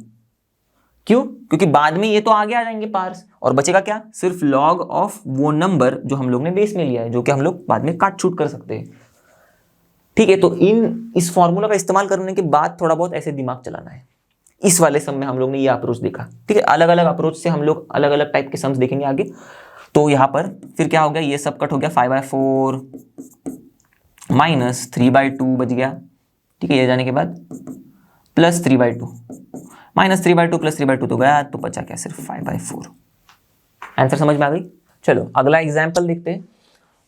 Speaker 1: क्यों, क्योंकि बाद में ये तो आगे आ जाएंगे पार्स, और बचेगा क्या, सिर्फ log ऑफ वो नंबर जो हम लोग ने बेस में लिया है, जो कि हम लोग बाद में काट छूट कर सकते हैं, ठीक है। तो इस फॉर्मूला का इस्तेमाल करने के बाद थोड़ा बहुत ऐसे दिमाग चलाना है। इस वाले सम में हम लोग ने ये अप्रोच देखा, ठीक है। अलग अलग अप्रोच से हम लोग अलग अलग टाइप के सम्स देखेंगे आगे। तो यहाँ पर फिर क्या हो गया, ये सब कट हो गया, 5/4 माइनस 3/2 बच गया, ठीक है। ये जाने के बाद प्लस 3/2 माइनस 3/2 प्लस 3/2 तो गया, तो बचा क्या, सिर्फ 5/4। आंसर समझ में आ गई। चलो अगला एग्जाम्पल देखते हैं।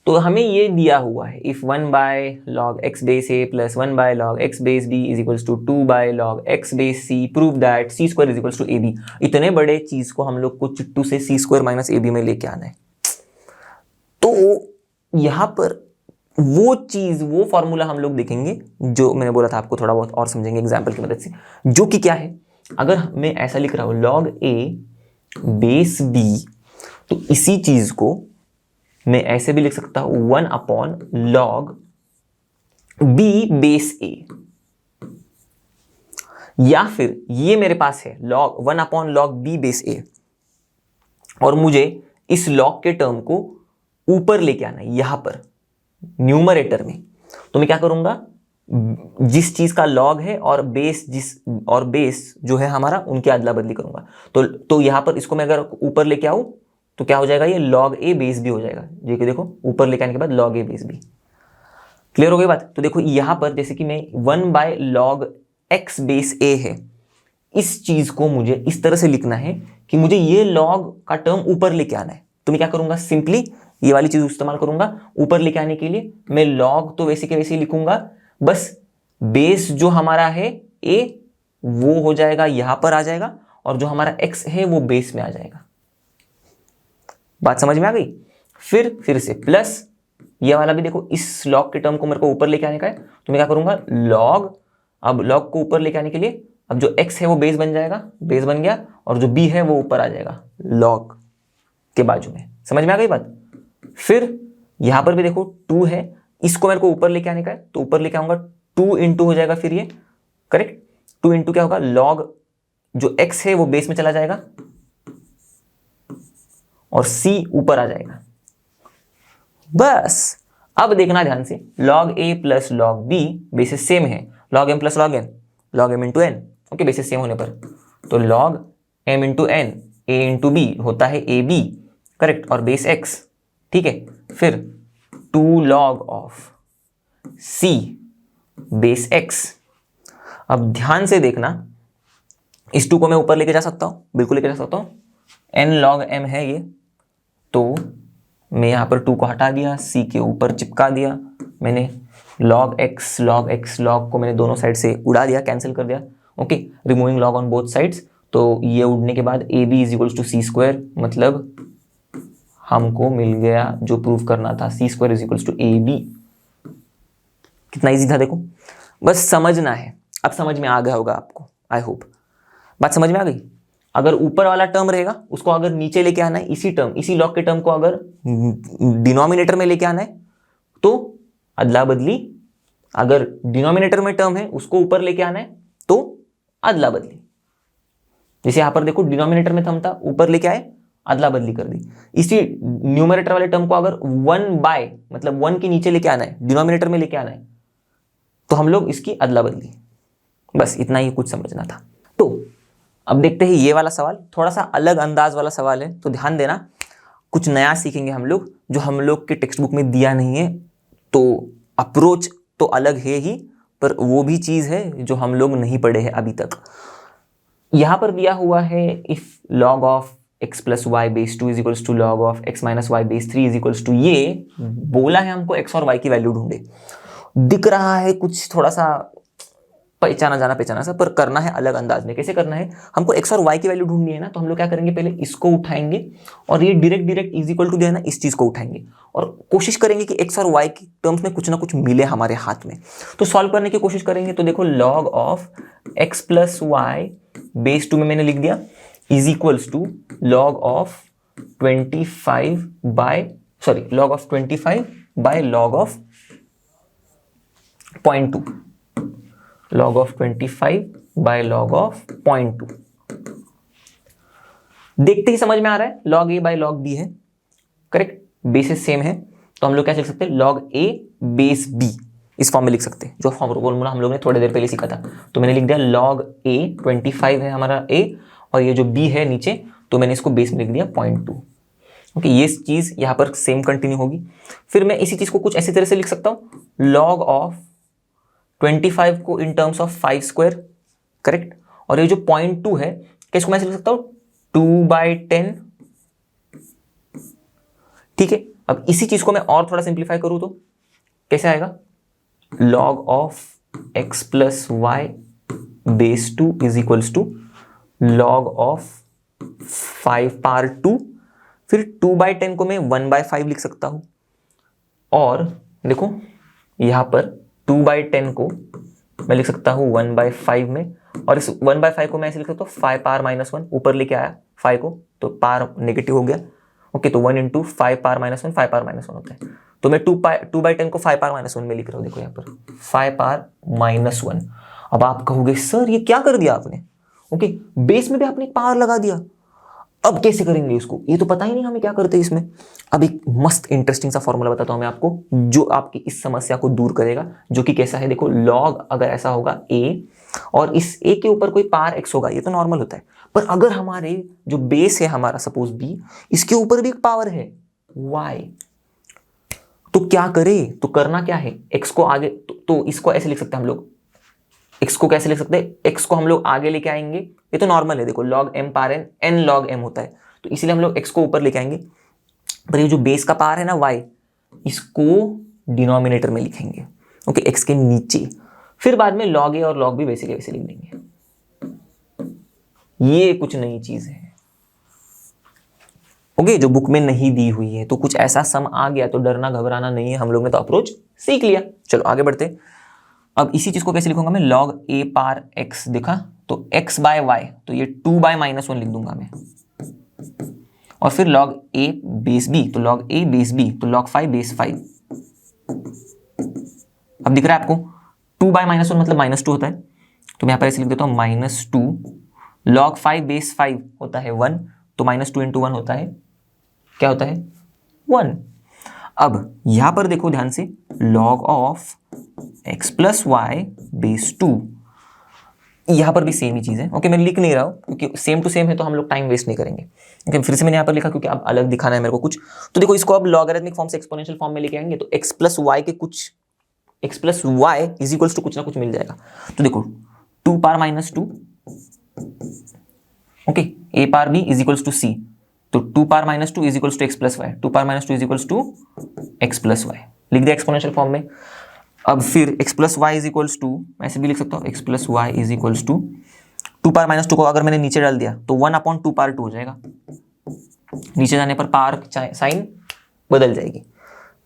Speaker 1: तो हमें ये दिया हुआ है, if 1/log x base a plus 1/log x base b is equals to 2/log x base c, prove that c square is equals to ab। इतने बड़े चीज को हम लोग को चिट्टू से c स्क्वायर माइनस ab में लेके आना है। तो यहां पर वो चीज, वो फॉर्मूला हम लोग देखेंगे जो मैंने बोला था आपको, थोड़ा बहुत और समझेंगे एग्जाम्पल की मदद से, जो कि क्या है, अगर मैं ऐसा लिख रहा हूं log a बेस b, तो इसी चीज को मैं ऐसे भी लिख सकता हूं 1/log b बेस a, या फिर ये मेरे पास है log 1/log b base a, और मुझे इस log के टर्म को ऊपर लेके आना है यहां पर न्यूमरेटर में। तो मैं क्या करूंगा, जिस चीज का log है और बेस जो है हमारा, उनकी अदला बदली करूंगा। तो यहां पर इसको मैं अगर ऊपर लेके आऊं तो क्या हो जाएगा, ये log a बेस b हो जाएगा। ये देखो ऊपर लेके आने के बाद log a base b, clear हो गई बात। तो देखो यहां पर जैसे कि मैं 1/log x बेस a है, इस चीज को मुझे इस तरह से लिखना है कि मुझे ये लॉग का टर्म ऊपर लेके आना है, तो मैं क्या करूंगा, सिंपली ये वाली चीज इस्तेमाल करूंगा ऊपर लेके आने के लिए। मैं लॉग तो वैसे के वैसे ही लिखूंगा, बस बेस जो हमारा है a वो हो जाएगा यहां पर आ जाएगा, और जो हमारा x है वो बेस में आ जाएगा। बात समझ में आ गई? फिर से प्लस ये वाला भी देखो, इस लॉग के टर्म को मेरे को ऊपर लेके आने का है, तो मैं क्या करूंगा, लॉग, अब लॉग को ऊपर लेके आने के लिए अब जो x है वो बेस बन जाएगा, बेस बन गया, और जो b है वो ऊपर आ जाएगा लॉग के बाजू में। समझ में आ गई बात? फिर यहां पर भी देखो 2 है, इसको मेरे को ऊपर लेके आने का है, तो ऊपर लेके आऊंगा 2 इंटू हो जाएगा फिर ये, करेक्ट, 2 इंटू क्या होगा, लॉग जो x है वो बेस में चला जाएगा और c ऊपर आ जाएगा। बस अब देखना ध्यान से, log a plus log b basis same है, log m plus log m into n, okay, basis same होने पर तो log m into n a into b होता है ए बी, करेक्ट, और बेस x, ठीक है। फिर 2 log of c base x। अब ध्यान से देखना, इस 2 को मैं ऊपर लेके जा सकता हूं, बिल्कुल लेके जा सकता हूं, n log m है ये, तो मैं यहां पर 2 को हटा दिया, c के ऊपर चिपका दिया मैंने, log x log को मैंने दोनों साइड से उड़ा दिया, कैंसिल कर दिया, okay, removing log on both sides. तो ये उड़ने के बाद A B is equals to C square, मतलब हमको मिल गया जो प्रूव करना था, C square is equals to A B. कितना इजी था देखो, बस समझना है। अब समझ में आ गया होगा आपको, आई होप बात समझ में आ गई। अगर ऊपर वाला टर्म रहेगा उसको अगर नीचे लेके आना है, इसी टर्म, इसी लॉग के टर्म को अगर डिनोमिनेटर में लेके आना है तो अदला बदली, अगर डिनोमिनेटर में टर्म है उसको ऊपर लेके आना है तो अदला बदली। जैसे यहां पर देखो डिनोमिनेटर में टर्म था, ऊपर लेके आए, अदला बदली कर दी। इसी न्यूमरेटर वाले टर्म को अगर 1 बाय मतलब 1 के नीचे लेके आना है, डिनोमिनेटर में लेके आना है, तो हम लोग इसकी अदला बदली। बस इतना ही कुछ समझना था। तो अब देखते हैं ये वाला सवाल, थोड़ा सा अलग अंदाज वाला सवाल है, तो ध्यान देना, कुछ नया सीखेंगे हम लोग जो हम लोग के टेक्स्ट बुक में दिया नहीं है। तो अप्रोच तो अलग है ही, पर वो भी चीज है जो हम लोग नहीं पढ़े हैं अभी तक। यहां पर दिया हुआ है if log of x plus y base 2 is equals to log of x minus y base 3 is equals to, ये बोला है हमको x और y की वैल्यू ढूंढे। दिख रहा है कुछ थोड़ा सा पहचाना सा, पर करना है अलग अंदाज में। कैसे करना है, हमको x और y की वैल्यू ढूंढनी है ना, तो हम लोग क्या करेंगे, पहले इसको उठाएंगे और ये डायरेक्ट इज इक्वल टू दिया है ना, इस चीज को उठाएंगे और कोशिश करेंगे कि x और y की टर्म्स में कुछ ना कुछ मिले हमारे हाथ में। तो सॉल्व करने की कोशिश करेंगे, तो देखो log of x plus y base 2 में मैंने लिख दिया is equals to log of 25 by log of 25 by log of 0.2, log of 25 by log of 0.2। देखते ही समझ में आ रहा है, log a by log b है, करेक्ट, बेसिस सेम है, तो हम लोग क्या लिख सकते हैं, log a बेस b, इस फॉर्म में लिख सकते हैं, जो फॉर्मूला हम लोग ने थोड़ी देर पहले सीखा था। तो मैंने लिख दिया log a 25 है हमारा a, और ये जो b है नीचे, तो मैंने इसको बेस में लिख दिया 0.2। ओके, ये चीज यहां पर सेम कंटिन्यू होगी। फिर मैं इसी चीज को कुछ ऐसी तरह से लिख सकता हूं, log ऑफ 25 को इन टर्म्स ऑफ 5 स्क्वायर, करेक्ट, और ये जो 0.2 है किसको मैं लिख सकता हूं 2/10, ठीक है। अब इसी चीज को मैं और थोड़ा सिंप्लीफाई करूं तो कैसे आएगा, log of x plus y base 2 is equals to log of 5 power 2, फिर 2/10 को मैं 1/5 लिख सकता हूं, और देखो यहां पर 2/10 को मैं लिख सकता हूं 1/5 में, और इस 1/5 को मैं ऐसे लिख सकता हूँ 5 पावर माइनस 1, ऊपर लेके आया 5 को तो पावर नेगेटिव हो गया, ओके, तो 1 into 5 power minus 1, 5 power minus 1 होता है, तो मैं 2/10 को 5 पावर माइनस 1 में लिख रहा हूँ, देखो यहाँ पर 5 पावर माइनस 1। अब आप कहोगे सर ये क्या कर दिया आपने, ओके, बेस में भी आपने पावर लगा दिया, अब कैसे करेंगे इसको, ये तो पता ही नहीं हमें क्या करते हैं इसमें। अब एक मस्त इंटरेस्टिंग सा फॉर्मूला बताता हूं मैं आपको, जो आपकी इस समस्या को दूर करेगा, जो कि कैसा है, देखो log अगर ऐसा होगा a और इस a के ऊपर कोई पावर x होगा, ये तो नॉर्मल होता है, पर अगर हमारे जो बेस है हमारा सपोज b, इसके ऊपर भी एक पावर है y, तो क्या करे, तो करना क्या है, x को आगे तो इसको ऐसे लिख सकते हैं हम लोग, x को कैसे लिख सकते हैं, x को हम लोग आगे लेके आएंगे, ये तो नॉर्मल है, देखो log m power n, n log m होता है, तो इसीलिए हम लोग x को ऊपर लेके आएंगे, पर ये जो बेस का पावर है ना y, इसको डिनोमिनेटर में लिखेंगे, ओके, x के नीचे, फिर बाद में log a और log b वैसे के वैसे लिख देंगे। ये कुछ नई चीज है, ओके, जो बुक में नहीं दी हुई है, तो कुछ ऐसा सम आ गया तो डरना घबराना नहीं है, हम लोग ने तो अप्रोच सीख लिया। चलो आगे बढ़ते। अब इसी चीज को कैसे लिखूंगा मैं, log a पार x, देखा तो x बाय y, तो ये 2 बाय -1 लिख दूंगा मैं, और फिर log a बेस b, तो log a बेस b, तो log 5 बेस 5। अब दिख रहा है आपको 2 बाय -1 मतलब -2 होता है, तो मैं यहाँ पर ऐसे लिख देता हूँ -2, log 5 बेस 5 होता है 1, तो -2 × 1 होता है, क्या होता है 1। अब यहां पर देखो ध्यान से, log of x plus y base 2, यहां पर भी सेम ही चीज है, ओके, मैं लिख नहीं रहा हूं क्योंकि सेम टू सेम है, तो हम लोग टाइम वेस्ट नहीं करेंगे, ओके, फिर से मैंने यहां पर लिखा क्योंकि अब अलग दिखाना है मेरे को कुछ। तो देखो इसको अब लॉगरिथमिक फॉर्म से एक्सपोनेंशियल फॉर्म में लेके आएंगे, तो x प्लस वाई के कुछ, x plus y is equals to कुछ ना कुछ मिल जाएगा, तो देखो 2 power -2, okay, a power b is equals to c, तो 2 power -2 is equals to x plus y, 2 power -2 is equals to x plus y, लिख दिया एक्सपोनेंशियल फॉर्म में। अब फिर x plus y is equals to, ऐसे भी लिख सकता हूँ, x plus y is equals to 2 power -2 को अगर मैंने नीचे डाल दिया तो 1/2 पावर 2 हो जाएगा, नीचे जाने पर पावर साइन बदल जाएगी,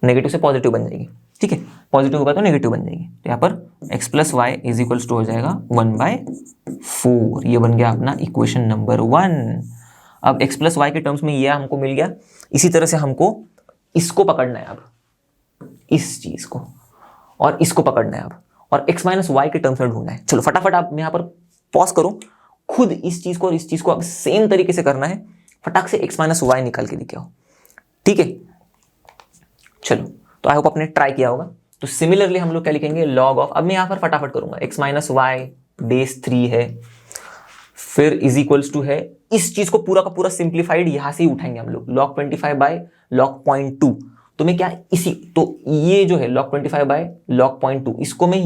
Speaker 1: नेगेटिव से पॉजिटिव बन जाएगी, ठीक है, पॉजिटिव होगा तो नेगेटिव बन जाएगी, तो यहाँ पर x plus y is equals to हो जाएगा 1/4, ये बन गया अपना इक्वेशन नंबर 1। अब x प्लस वाई के टर्म्स में ये हमको मिल गया, इसी तरह से हमको इसको पकड़ना है, अब इस चीज को और इसको पकड़ना है अब, और x माइनस वाई के टर्म्स में ढूंढना है। चलो फटाफट आप यहाँ पर पॉज करो, खुद इस चीज को और इस चीज को अब सेम तरीके से करना है, फटाक से x माइनस वाई निकाल के लेके आओ, ठीक है। चलो तो आई होप आपने ट्राई किया होगा। तो सिमिलरली हम लोग क्या लिखेंगे, log ऑफ, अब मैं यहाँ पर फटाफट करूंगा, x माइनस वाई बेस 3 है, फिर इज इक्वल्स टू है, इस चीज को पूरा का पूरा सिंप्लीफाइड यहां से ही उठाएंगे हम लोग, log 25 बाय log 0.2, तो मैं क्या इसी, तो ये जो है log 25 बाय log 0.2, इसको मैं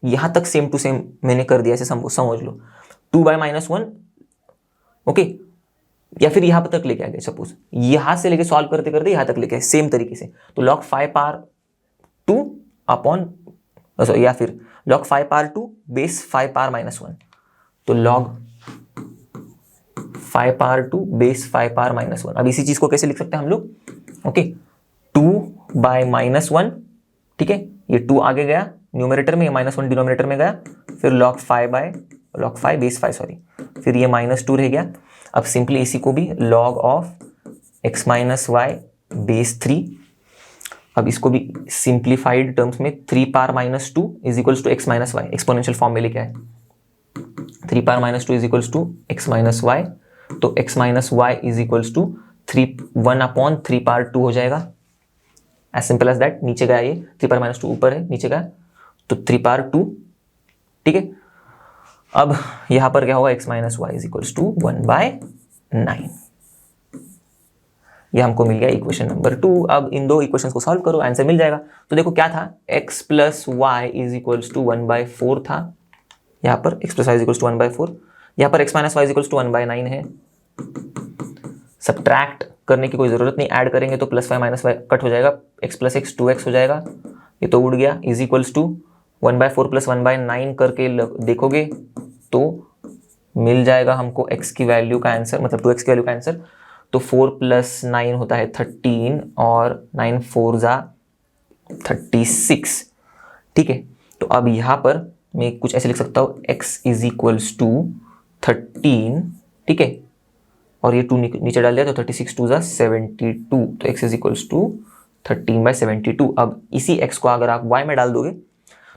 Speaker 1: यहां तक सेम टू सेम मैंने कर दिया, ऐसे समझ लो 2 बाय -1, ओके, या फिर यहां तक लेके आ गए, सपोज यहां से लेके सॉल्व करते करते यहां तक लेके आए सेम तरीके से, तो log 5 पावर 2 अपॉन, या फिर log 5 पावर 2 बेस 5 पावर -1, तो log 5 पावर 2 बेस 5 पावर -1। अब इसी चीज को कैसे लिख सकते हैं हम लोग, ओके, 2 बाय -1, ठीक है, ये 2 आगे गया न्यूमरेटर में, ये -1 डिनोमिनेटर में गया, फिर log 5 बेस 5, सॉरी, फिर ये -2 रह गया। अब सिंपली इसी को भी log of x minus y base 3, अब इसको भी सिंप्लीफाइड टर्म्स में 3 power -2 is equals to x minus y, exponential form में लेके आए, 3 power -2 is equals to x minus y, तो x minus y is equals to 1/3 power 2 हो जाएगा, एज सिंपल एज दैट। नीचे गया ये 3 पावर -2 ऊपर है, नीचे गया तो 3 पावर 2, ठीक है। अब यहां पर क्या होगा, x minus y is equals to 1/9, ये हमको मिल गया इक्वेशन नंबर 2। अब इन दो इक्वेशंस को सॉल्व करो, आंसर मिल जाएगा। तो देखो क्या था, x plus y is equals to 1/4 था, यहाँ पर x plus y is equals to 1/4, यहाँ पर x minus y is equals to 1/9 है। सब्ट्रैक्ट करने की कोई जरूरत नहीं, ऐड करेंगे तो plus y minus y cut हो जाएगा, x प्लस x 2x हो जाएगा, ये तो उड़ गया, इज इक्वल्स टू 1/4 प्लस 1/9 करके देखोगे तो मिल जाएगा हमको x की वैल्यू का आंसर, मतलब 2x की वैल्यू का आंसर। तो 4 + 9 होता है 13 और 9 4 जा 36, ठीक है। तो अब यहाँ पर मैं कुछ ऐसे लिख सकता हूँ, x इज इक्वल्स टू 13, ठीक है, और ये 2 नीचे डाल दिया तो 36 2 जा 72, तो x इज इक्वल्स टू 13/72। अब इसी x को अगर आप y में डाल दोगे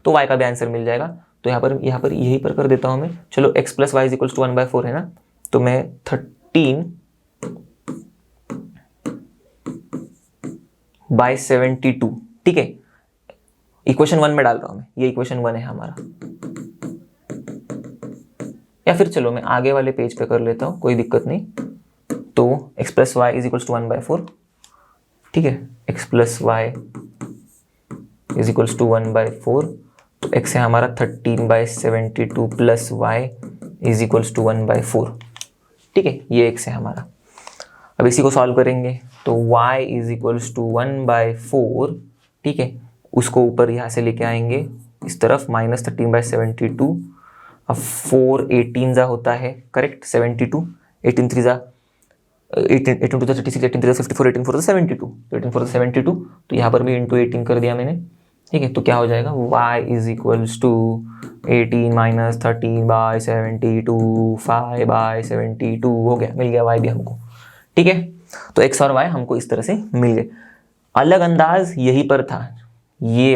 Speaker 1: तो y का भी आंसर मिल जाएगा। तो यहाँ पर यही पर कर देता हूँ मैं, चलो x plus y is equals to 1/4 है ना, तो मैं 13/72, ठीक है, इक्वेशन 1 में डाल रहा हूं मैं, ये इक्वेशन 1 है हमारा। या फिर चलो मैं आगे वाले पेज पे कर लेता हूं, कोई दिक्कत नहीं। तो x plus y is equals to 1/4, ठीक है, x plus y is equals to 1/4, तो x है हमारा 13/72 plus y is equals to 1/4। ठीक है, ये x है हमारा। अब इसी को सॉल्व करेंगे तो y इज इक्वल्स टू 1/4। ठीक है, उसको ऊपर यहाँ से लेके आएंगे इस तरफ, -13/72। अब 4 18 जा होता है, करेक्ट, 72, 18 3 जा 18 2 36, 18 3 54, 18 4 72, 18 4 72, तो यहाँ पर भी इंटू 18 कर दिया मैंने। ठीक है, तो क्या हो जाएगा, y is equals to 18 minus 13/72 5/72 हो गया, मिल गया y भी हमको। ठीक है, तो x और y हमको इस तरह से मिल गए। अलग अंदाज यही पर था, ये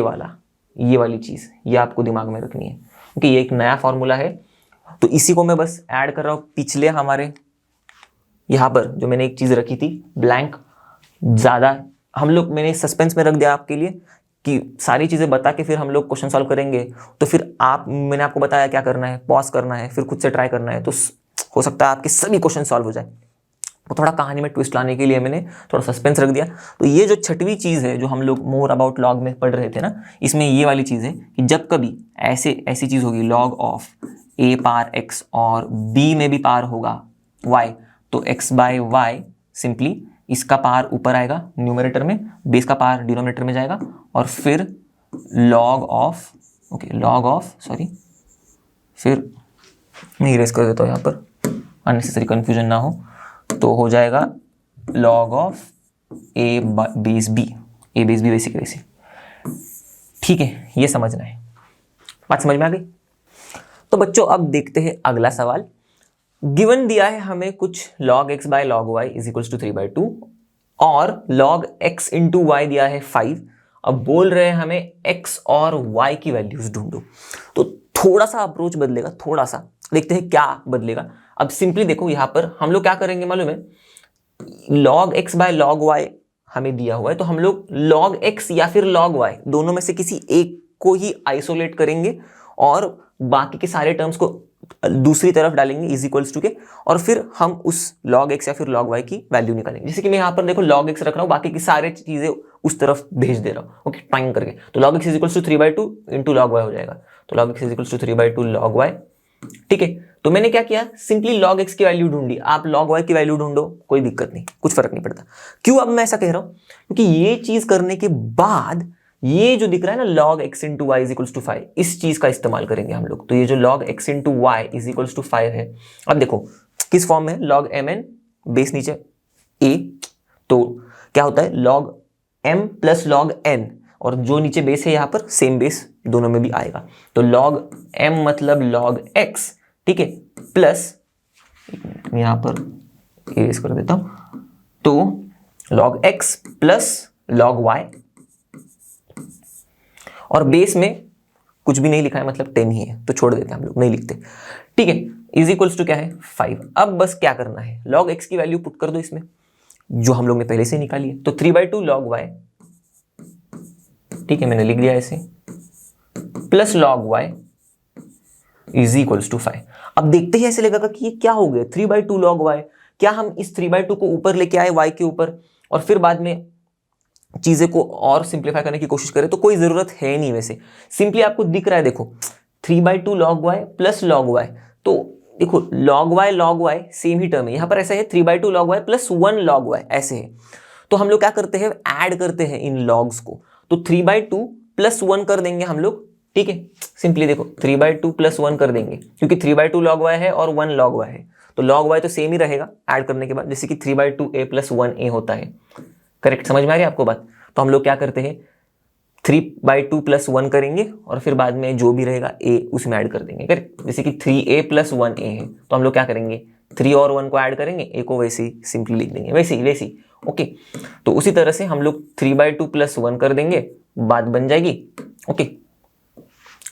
Speaker 1: वाली चीज़, ये आपको दिमाग में रखनी है क्योंकि ये एक नया फॉर्मूला है। तो इसी को मैं बस ऐड कर रहा हूँ पिछले हमारे यहाँ पर जो मैंने एक चीज़ रखी थी ब्लैंक, ज़्यादा हम लोग मैंने सस्पेंस में रख दिया आपके लिए कि सारी चीज़ें बता के फिर हम लोग क्वेश्चन सॉल्व करेंगे। तो फिर मैंने आपको बताया क्या करना है, पॉज करना है, फिर खुद से ट्राई करना है, तो हो सकता है आपके सभी क्वेश्चन सॉल्व हो जाए। तो थोड़ा कहानी में ट्विस्ट लाने के लिए मैंने थोड़ा सस्पेंस रख दिया। तो ये जो छठवीं चीज़ है जो हम लोग मोर अबाउट लॉग में पढ़ रहे थे ना, इसमें ये वाली चीज़ है कि जब कभी ऐसी चीज़ होगी log of a power x और b में भी पार होगा y, तो x/y सिंपली इसका पार ऊपर आएगा न्यूमरेटर में, बेस का पार डिनोमिनेटर में जाएगा, और फिर फिर मैं इरेज कर देता हूँ यहाँ पर, अननेसेसरी कंफ्यूजन ना हो, तो हो जाएगा log of a base b, वैसे के वैसे। ठीक है, ये समझना है, बात समझ में आ गई। तो बच्चों अब देखते हैं अगला सवाल। गिवन दिया है हमें कुछ log x by log y is equals to 3/2 और log x इंटू y दिया है 5। अब बोल रहे हैं हमें x और y की वैल्यूज ढूंढो। तो थोड़ा सा अप्रोच बदलेगा, थोड़ा सा देखते हैं क्या बदलेगा। अब सिंपली देखो, यहाँ पर हम लोग क्या करेंगे मालूम है, log x by log y हमें दिया हुआ है, तो हम लोग log x या फिर log y दोनों में से किसी एक को ही आइसोलेट करेंगे और बाकी के सारे टर्म्स को दूसरी तरफ डालेंगे इज इक्वल्स टू के, और फिर हम उस log x या फिर log y की वैल्यू निकालेंगे। जैसे कि मैं यहाँ पर देखो log x रख रहा हूँ, बाकी की सारे चीजें उस तरफ भेज दे रहा हूँ, ओके, टाइम करके। तो log x is equals to 3/2 into log y हो जाएगा, तो log x is equals to 3/2 log y। ठीक है, तो मैंने क्या किया, सिंपली log x की वैल्यू ढूंढी, आप log y की वैल्यू ढूंढो, कोई दिक्कत नहीं, कुछ फर्क नहीं पड़ता। क्यों अब मैं ऐसा कह रहा हूं, क्योंकि ये चीज करने के बाद ये जो दिख रहा है ना log x into y is equals to 5, इस चीज का इस्तेमाल करेंगे हम लोग। तो ये जो log x into y is equals to 5 है, अब देखो किस फॉर्म में है, log mn बेस नीचे a, तो क्या होता है log m plus log n, और जो नीचे बेस है यहाँ पर सेम बेस दोनों में भी आएगा, तो log m मतलब log x, ठीक है, प्लस यहां पर इरेज कर देता हूं, तो log x plus log y, और बेस में कुछ भी नहीं लिखा है मतलब 10 ही है, तो छोड़ देते हैं हम लोग, नहीं लिखते। ठीक है, इज इक्वल्स टू क्या है 5। अब बस क्या करना है, log x की वैल्यू पुट कर दो इसमें जो हम लोग ने पहले से निकाली है, तो 3/2 log y, ठीक है, मैंने लिख दिया ऐसे, plus log y is equals to 5। अब देखते ही ऐसे लगेगा कि ये क्या हो गया 3/2 log y, क्या हम इस 3/2 को ऊपर लेके आए y के ऊपर और फिर बाद में चीजें को और सिंप्लीफाई करने की कोशिश करें, तो कोई जरूरत है नहीं। वैसे सिंपली आपको दिख रहा है, देखो 3/2 log y plus log y, तो देखो log y सेम ही टर्म है, यहां पर ऐसा है 3/2 log y plus 1 log y ऐसे है। तो हम लोग क्या करते हैं, ऐड करते हैं इन लॉग्स को, तो 3/2 प्लस 1 कर देंगे हम लोग। ठीक है, सिंपली देखो 3/2 प्लस 1 कर देंगे, क्योंकि 3/2 log y है और 1 log y है, तो log y तो सेम ही रहेगा ऐड करने के बाद, जैसे कि 3/2 a प्लस 1 a होता है। करेक्ट, समझ में आ रही है आपको बात। तो हम लोग क्या करते हैं 3/2 प्लस 1 करेंगे और फिर बाद में जो भी रहेगा a उसमें ऐड कर देंगे। करेक्ट, जैसे कि 3a प्लस 1a है, तो हम लोग क्या करेंगे 3 और 1 को ऐड करेंगे, a को वैसे ही सिंपली लिख देंगे, वैसे ही ओके। तो उसी तरह से हम लोग 3/2 प्लस 1 कर देंगे, बात बन जाएगी। ओके,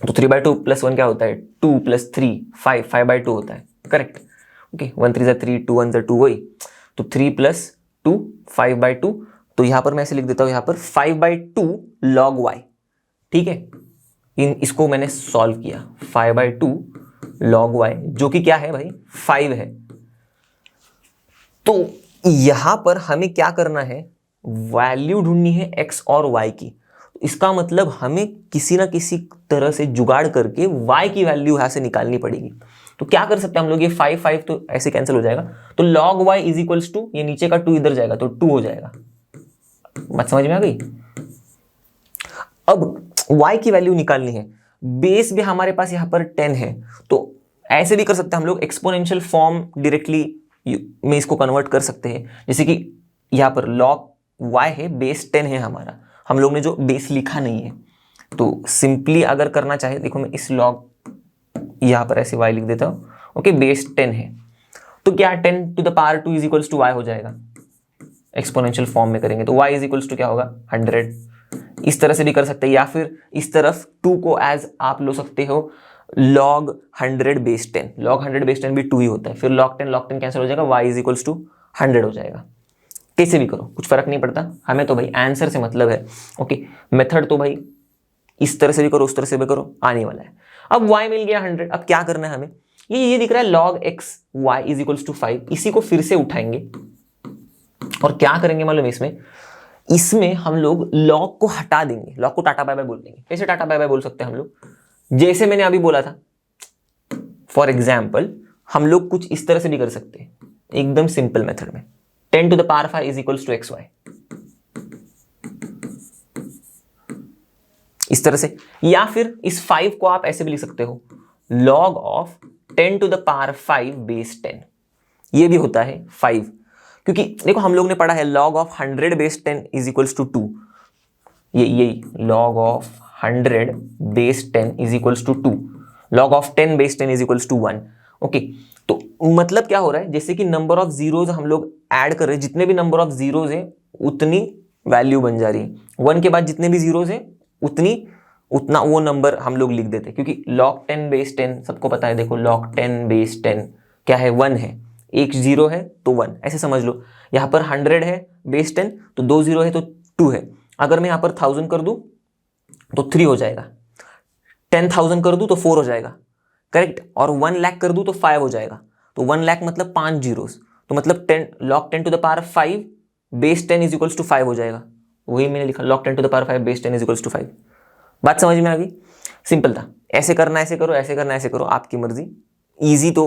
Speaker 1: तो 3/2 प्लस 1 क्या होता है 2 प्लस 3 5/2 होता है। करेक्ट, ओके, 1 3 3 2 1 2 वही, तो 3 प्लस 2 5/2, तो यहां पर मैं ऐसे लिख देता हूं, यहां पर 5/2 log y। ठीक है, इसको मैंने सॉल्व किया 5/2 log y, जो कि क्या है भाई 5 है। तो यहां पर हमें क्या करना है, वैल्यू ढूंढनी है x और y की। इसका मतलब हमें किसी ना किसी तरह से जुगाड़ करके y की वैल्यू यहाँ से निकालनी पड़ेगी। तो क्या कर सकते हैं हम लोग, ये 5 5 तो ऐसे कैंसिल हो जाएगा, तो log y is equals to, ये नीचे का 2 इधर जाएगा तो 2 हो जाएगा। बात समझ में आ गई? अब y की वैल्यू निकालनी है, बेस भी हमारे पास यहाँ पर 10 है, तो ऐसे भी कर सकते हैं हम लोग, एक्सपोनेंशियल फॉर्म डायरेक्टली में इसको कन्वर्ट कर सकते हैं। जैसे कि यहाँ पर log y है, बेस 10 है हमारा, हम लोग ने जो बेस लिखा नहीं है, तो सिंपली अगर करना चाहे, देखो मैं इस log यहाँ पर ऐसे y लिख देता हूँ, ओके, बेस 10 है, तो क्या 10 to the power 2 is equals to y हो जाएगा। एक्सपोनेंशियल फॉर्म में करेंगे तो y इज इक्वल्स टू क्या होगा, 100। इस तरह से भी कर सकते हैं, या फिर इस तरफ 2 को एज आप लो सकते हो log 100 बेस 10, log 100 बेस 10 भी 2 ही होता है, फिर log 10 कैंसिल हो जाएगा, y इज इक्वल्स टू 100 हो जाएगा। कैसे भी करो कुछ फर्क नहीं पड़ता, हमें तो भाई आंसर से मतलब है। ओके, मेथड तो भाई इस तरह से भी करो उस तरह से भी करो, आने वाला है। अब y मिल गया 100, अब क्या करना है हमें, ये दिख रहा है log x y is equals to 5, इसी को फिर से उठाएंगे और क्या करेंगे मालूम है, इसमें हम लोग log को हटा देंगे, log को टाटा बाय बाय बोल देंगे। कैसे टाटा बाय बाय बोल सकते हैं हम लोग, जैसे मैंने अभी बोला था, फॉर एग्जाम्पल हम लोग कुछ इस तरह से भी कर सकते हैं, एकदम सिंपल मेथड में, 10 to the power 5 is equals to xy, इस तरह से। या फिर इस 5 को आप ऐसे भी लिख सकते हो, log of 10 to the power 5 base 10, ये भी होता है 5, क्योंकि देखो हम लोग ने पढ़ा है log of 100 base 10 is equals to 2, यही log of 100 base 10 is equals to 2, log of 10 base 10 is equals to 1। Okay, तो मतलब क्या हो रहा है, जैसे कि नंबर ऑफ जीरोज हम लोग ऐड कर रहे हैं, जितने भी नंबर ऑफ जीरोज है उतनी वैल्यू बन जा रही है, 1 के बाद जितने भी जीरोज है उतना वो नंबर हम लोग लिख देते हैं, क्योंकि log 10 बेस 10 सबको पता है। देखो log 10 बेस 10 क्या है, 1 है, एक जीरो है तो 1, ऐसे समझ लो। यहाँ पर 100 है बेस 10 तो 2 जीरो है तो 2 है। अगर मैं यहाँ पर 1000 कर दूं तो 3 हो जाएगा, 10,000 कर दूं तो 4 हो जाएगा, करेक्ट, और 1 लाख कर दूं तो 5 हो जाएगा। तो 1 लाख मतलब 5 जीरोस, तो मतलब 10 log 10 to the power 5 base 10 is equals to 5 हो जाएगा। वही मैंने लिखा, log 10 to the power 5 base 10 is equals to 5। बात समझ में आ गई? सिंपल था, ऐसे करना ऐसे करो, ऐसे करना ऐसे करो, आपकी मर्जी। ईजी तो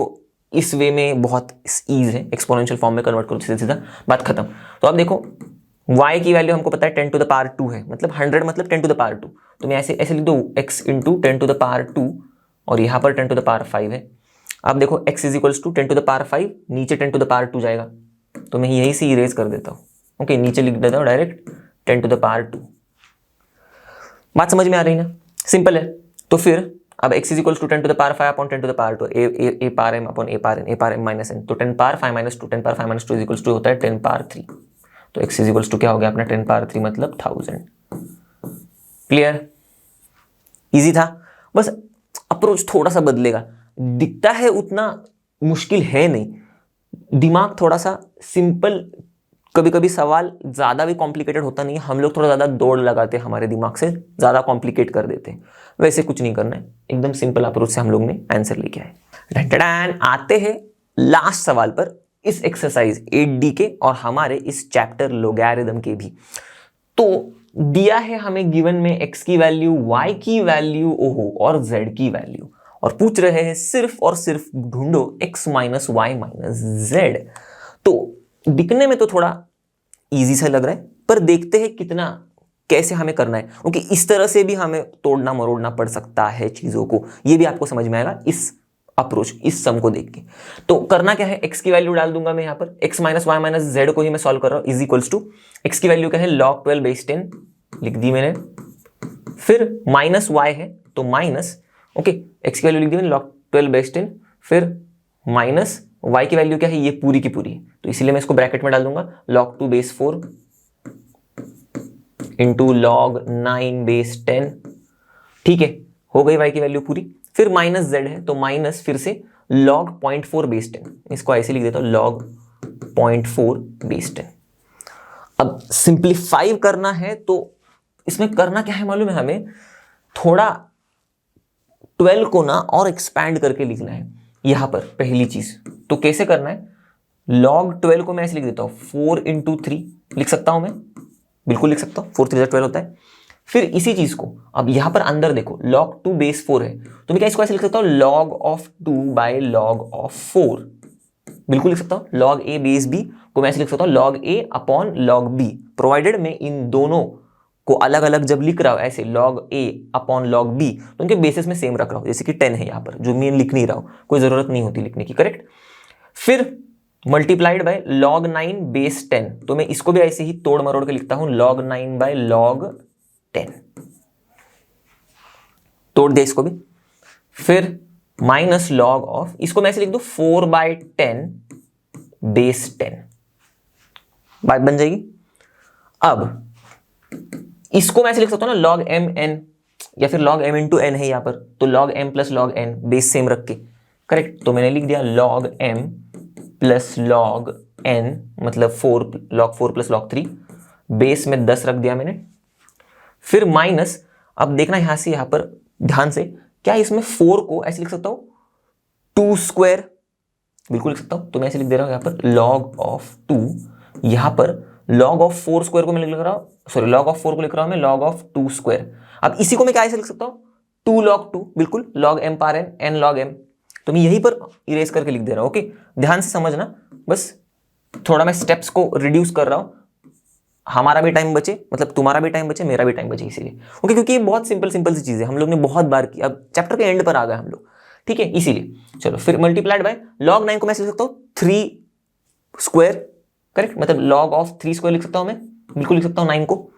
Speaker 1: इस वे में बहुत ईज है, एक्सपोनेंशियल फॉर्म में कन्वर्ट करो, सीधा सीधा बात खत्म। तो अब देखो y की वैल्यू हमको पता है 10 टू द पावर 2 है, मतलब 100 मतलब 10 टू द पावर 2, तो मैं ऐसे ऐसे लिख दूँ x into 10 to the power 2, और यहाँ पर 10 टू द पावर 5 है। अब देखो x is equals to 10 to the power 5, नीचे 10 टू द पावर 2 जाएगा, तो मैं यही से इरेज कर देता हूँ। ओके, नीचे लिख देता हूँ डायरेक्ट 10 टू द पावर 2। बात समझ में आ रही ना, सिंपल है। तो फिर अब x is equals to 10 to the power 5 upon 10 to the power 2, a power m upon a power m minus n, तो 10 power 5 minus 2, 10 power 5 minus 2 is equals to होता है 10 पावर 3। तो x इज इक्वल्स टू क्या हो गया अपना 10 power 3 मतलब 1000। Clear? Easy था, बस अप्रोच थोड़ा सा बदलेगा। दिखता है उतना मुश्किल है नहीं, दिमाग थोड़ा सा सिंपल, कभी कभी सवाल ज़्यादा भी कॉम्प्लिकेटेड होता नहीं है, हम लोग थोड़ा ज़्यादा दौड़ लगाते हैं, हमारे दिमाग से ज़्यादा कॉम्प्लिकेट कर देते हैं। वैसे कुछ नहीं करना है, एकदम सिंपल अप्रोच से हम लोग ने आंसर लेके आए। डन। आते हैं लास्ट सवाल पर, इस एक्सरसाइज 8D के और हमारे इस चैप्टर लोगैरिथम के भी। तो दिया है हमें गिवन में x की वैल्यू, y की वैल्यू, ओहो, और z की वैल्यू, और पूछ रहे हैं सिर्फ और सिर्फ ढूंढो x minus y minus z। तो दिखने में तो थोड़ा इजी सा लग रहा है, पर देखते हैं कितना कैसे हमें करना है। क्योंकि इस तरह से भी हमें तोड़ना मरोड़ना पड़ सकता है चीज़ों को, ये भी आपको समझ में आएगा इस अप्रोच, इस सम को देख के। तो करना क्या है, x की वैल्यू डाल दूंगा मैं यहाँ पर, x minus y minus z को ही मैं सॉल्व कर रहा हूँ, इज इक्वल्स टू x की वैल्यू क्या है, log 12 बेस 10 लिख दी मैंने, फिर माइनस y है तो माइनस, ओके, x की वैल्यू लिख दी मैंने log 12 बेस 10, फिर माइनस y की वैल्यू क्या है, ये पूरी की पूरी, तो इसीलिए मैं इसको ब्रैकेट में डाल दूंगा, log 2 base 4 into log 9 base 10, ठीक है, हो गई y की वैल्यू पूरी। फिर माइनस z है तो माइनस फिर से log 0.4 बेस 10, इसको ऐसे लिख देता हूं log 0.4 बेस 10। अब सिंप्लीफाई करना है तो इसमें करना क्या है मालूम है हमें, थोड़ा 12 को ना और एक्सपैंड करके लिखना है यहां पर पहली चीज। तो कैसे करना है, log 12 को मैं ऐसे लिख देता हूं 4 इंटू 3 लिख सकता हूं मैं, बिल्कुल लिख सकता हूं, 4 3 12 होता है। फिर इसी चीज को अब यहां पर अंदर देखो, log 2 बेस 4 है तो मैं क्या इसको ऐसे लिख सकता हूं, log of 2 by log of 4, बिल्कुल लिख सकता हूं। log a बेस b को मैं ऐसे लिख सकता हूं log a upon log b, provided मैं इन दोनों को अलग अलग जब लिख रहा हूं ऐसे log a upon log b तो उनके बेसिस में सेम रख रहा हूं, जैसे कि 10 है यहां पर जो मैं लिख नहीं रहा हूं, कोई जरूरत नहीं होती लिखने की, करेक्ट। फिर मल्टीप्लाइड बाय log 9 बेस 10, तो मैं इसको भी ऐसे ही तोड़ मरोड़ के लिखता हूं log 9 बाय log 10, तोड़ दे इसको भी। फिर माइनस log ऑफ, इसको मैं ऐसे लिख दूं 4 बाय 10 बेस 10, बात बन जाएगी। अब इसको मैं ऐसे लिख सकता हूं ना log m n, या फिर log m इंटू n है यहां पर, तो log m plus log n base same रख के, करेक्ट। तो मैंने लिख दिया log m plus log n मतलब 4 log 4 प्लस log 3, बेस में 10 रख दिया मैंने। फिर माइनस, अब देखना यहां से यहां पर ध्यान से, क्या इसमें 4 को ऐसे लिख सकता हूं 2 स्क्वायर, बिल्कुल लिख सकता हूं। तो मैं ऐसे लिख दे रहा हूं यहां पर log ऑफ 2, यहां पर log ऑफ 4 स्क्वायर को मैं लिख रहा हूं, सॉरी log ऑफ 4 को लिख रहा हूं मैं log ऑफ 2 स्क्वायर। अब इसी को मैं क्या ऐसे लिख सकता हूं 2 log 2, बिल्कुल log m power n n log m, तो मैं यहीं पर इरेज करके लिख दे रहा हूं। ओके, ध्यान से समझना, बस थोड़ा मैं स्टेप्स को रिड्यूस कर रहा हूं, हमारा भी टाइम बचे, मतलब तुम्हारा भी टाइम बचे, मेरा भी टाइम बचे, इसीलिए। ओके, क्योंकि ये बहुत सिंपल सिंपल सी चीजें हम लोग ने बहुत बार की, अब चैप्टर के एंड पर आ गए हम लोग, ठीक है, इसीलिए। चलो फिर मल्टीप्लाइड बाय log 9 को मैं लिख सकता हूं 3 स्क्वायर, करेक्ट, मतलब log ऑफ 3 स्क्वायर लिख सकता हूं मैं, बिल्कुल लिख सकता हूं 9 को।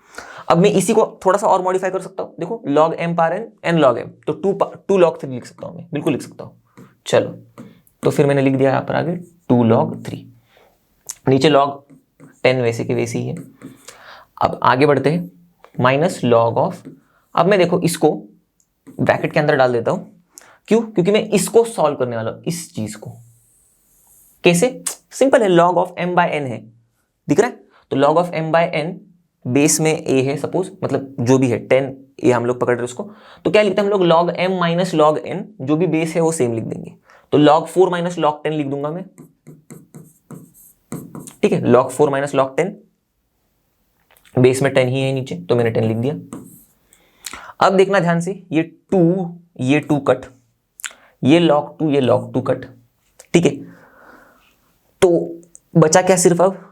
Speaker 1: अब मैं इसी को थोड़ा सा और मॉडिफाई कर सकता हूं, देखो log m power n n log m, तो 2 log 3 लिख सकता हूं मैं, बिल्कुल लिख सकता हूं। चलो तो फिर मैंने लिख दिया यहां पर आगे 2 log 3, नीचे log 10 वैसे के वैसे ही है। अब आगे बढ़ते हैं, माइनस log ऑफ, अब मैं देखो इसको ब्रैकेट के अंदर डाल देता हूं, क्यों, क्योंकि मैं इसको सॉल्व करने वाला हूं, इस चीज को। कैसे, सिंपल है, log of m by n है, दिख रहा है, तो log of m by n base में a है सपोज, मतलब जो भी है 10 ये हम लोग पकड़ रहे हैं उसको, तो क्या लिखते हैं हम लोग log m minus log n, जो भी बेस है वो सेम लिख देंगे, तो log 4 माइनस log 10 लिख दूंगा मैं, ठीक है, log 4 माइनस log 10, बेस में 10 ही है नीचे, तो मैंने 10 लिख दिया। अब देखना ध्यान से, ये 2 कट, ये log 2 ये log 2 कट, ठीक है, तो बचा क्या सिर्फ अब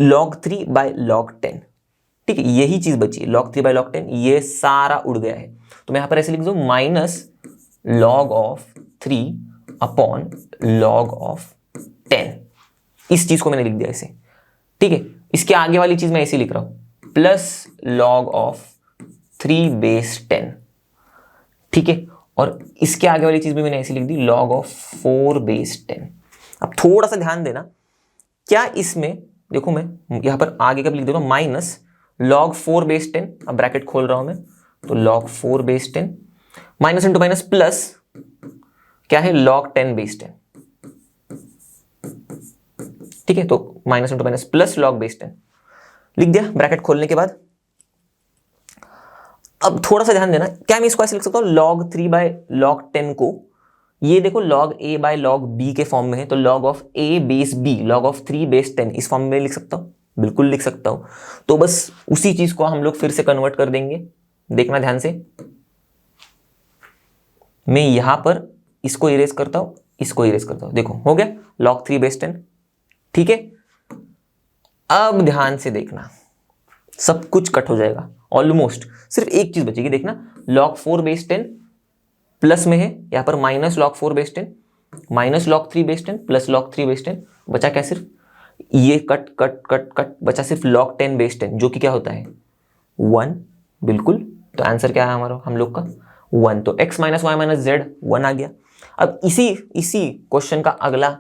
Speaker 1: log 3 बाय log 10, ठीक है, यही चीज बची है, log 3 बाय log 10, ये सारा उड़ गया है, तो मैं यहां पर ऐसे लिख दूं minus log of 3 upon log of 10, इस चीज को मैंने लिख दिया ऐसे, ठीक है। इसके आगे वाली चीज मैं ऐसे लिख रहा हूं प्लस log ऑफ 3 बेस 10, ठीक है, और इसके आगे वाली चीज भी मैंने ऐसे लिख दी log ऑफ 4 बेस 10। अब थोड़ा सा ध्यान देना, क्या इसमें देखो मैं यहां पर आगे का लिख दे रहा हूं माइनस log 4 बेस 10, अब ब्रैकेट खोल रहा हूं मैं, तो log 4 base 10 minus into minus plus क्या है log 10 बेस 10, ठीक है, तो minus into minus plus log base 10 लिख दिया ब्रैकेट खोलने के बाद। अब थोड़ा सा ध्यान देना, क्या मैं इसको ऐसे लिख सकता हूं log 3 बाय log 10 को, ये देखो log a by log b के फॉर्म में है, तो log of a base b log of 3 base 10 इस फॉर्म में लिख सकता हूं, बिल्कुल लिख सकता हूं। तो बस उसी चीज को हम लोग फिर से कन्वर्ट कर देंगे, देखना ध्यान से, मैं यहां पर इसको इरेज करता हूं, इसको इरेज करता हूं, देखो हो गया log 3 बेस 10, ठीक है। अब ध्यान से देखना, सब कुछ कट हो जाएगा ऑलमोस्ट, सिर्फ एक चीज बचेगी, देखना log 4 बेस 10 प्लस में है यहां पर minus log 4 base 10 minus log 3 base 10 plus log 3 base 10, बचा क्या सिर्फ ये कट कट कट कट, बचा सिर्फ log 10 बेस 10 जो कि क्या होता है 1, बिल्कुल, तो आंसर क्या है हमारा हम लोग का 1, तो x minus y minus z 1 आ गया। अब इसी क्वेश्चन का अगला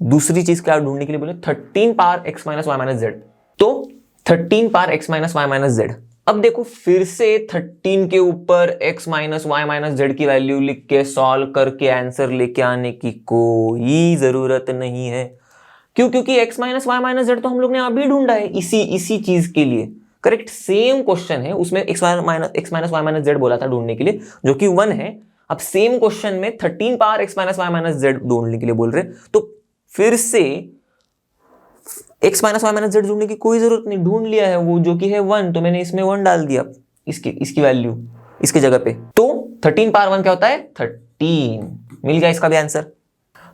Speaker 1: दूसरी चीज क्या ढूंढने के लिए बोले 13 power x minus y minus z, तो 13 power x minus y minus z. अब देखो फिर से 13 के ऊपर x minus y minus z की वैल्यू लिख के सॉल्व करके आंसर लेके आने की कोई जरूरत नहीं है, क्यों, क्योंकि x minus y minus z तो हम लोग ने अभी ढूंढा है इसी चीज के लिए, करेक्ट, सेम क्वेश्चन है, उसमें x minus y minus z बोला था ढूंढने के लिए जो कि 1 है। अब सेम क्वेश्चन में 13 power x minus y minus z ढूंढने के लिए बोल रहे, तो फिर से x minus y minus z ढूंढने की कोई जरूरत नहीं, ढूंढ लिया है वो जो कि है 1, तो मैंने इसमें 1 डाल दिया, इसकी वैल्यू इसके जगह पे, तो 13 पावर 1 क्या होता है 13। मिल गया इसका भी आंसर।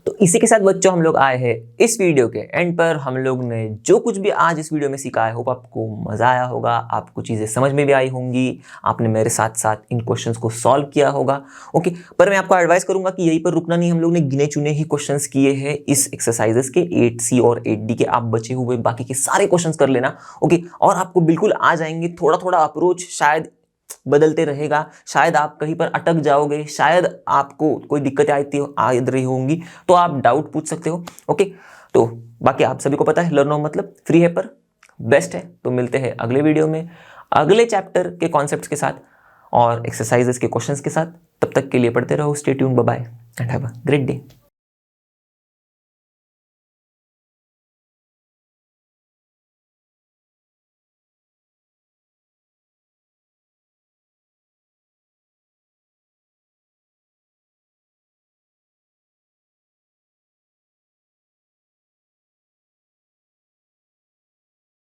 Speaker 1: तो इसी के साथ बच्चों हम लोग आए हैं इस वीडियो के एंड पर। हम लोग ने जो कुछ भी आज इस वीडियो में सीखा है, होप आपको मजा आया होगा, आपको चीजें समझ में भी आई होंगी, आपने मेरे साथ साथ इन क्वेश्चंस को सॉल्व किया होगा। ओके, पर मैं आपको एडवाइस करूंगा कि यहीं पर रुकना नहीं। हम लोग ने गिने चुने ही क्वेश्चंस किए हैं इस एक्सरसाइजेस के 8C और 8D के। आप बचे हुए बाकी के सारे क्वेश्चंस कर लेना। ओके, और आपको बिल्कुल आ जाएंगे। थोड़ा थोड़ा अप्रोच शायद बदलते रहेगा, शायद आप कहीं पर अटक जाओगे, शायद आपको कोई दिक्कतें आ रही होंगी, तो आप डाउट पूछ सकते हो। ओके, तो बाकी आप सभी को पता है लर्न मतलब फ्री है पर बेस्ट है। तो मिलते हैं अगले वीडियो में अगले चैप्टर के कॉन्सेप्ट्स के साथ और एक्सरसाइजेस के क्वेश्चंस के साथ। तब तक के लिए पढ़ते रहो। Stay tuned, bye bye and have a great day.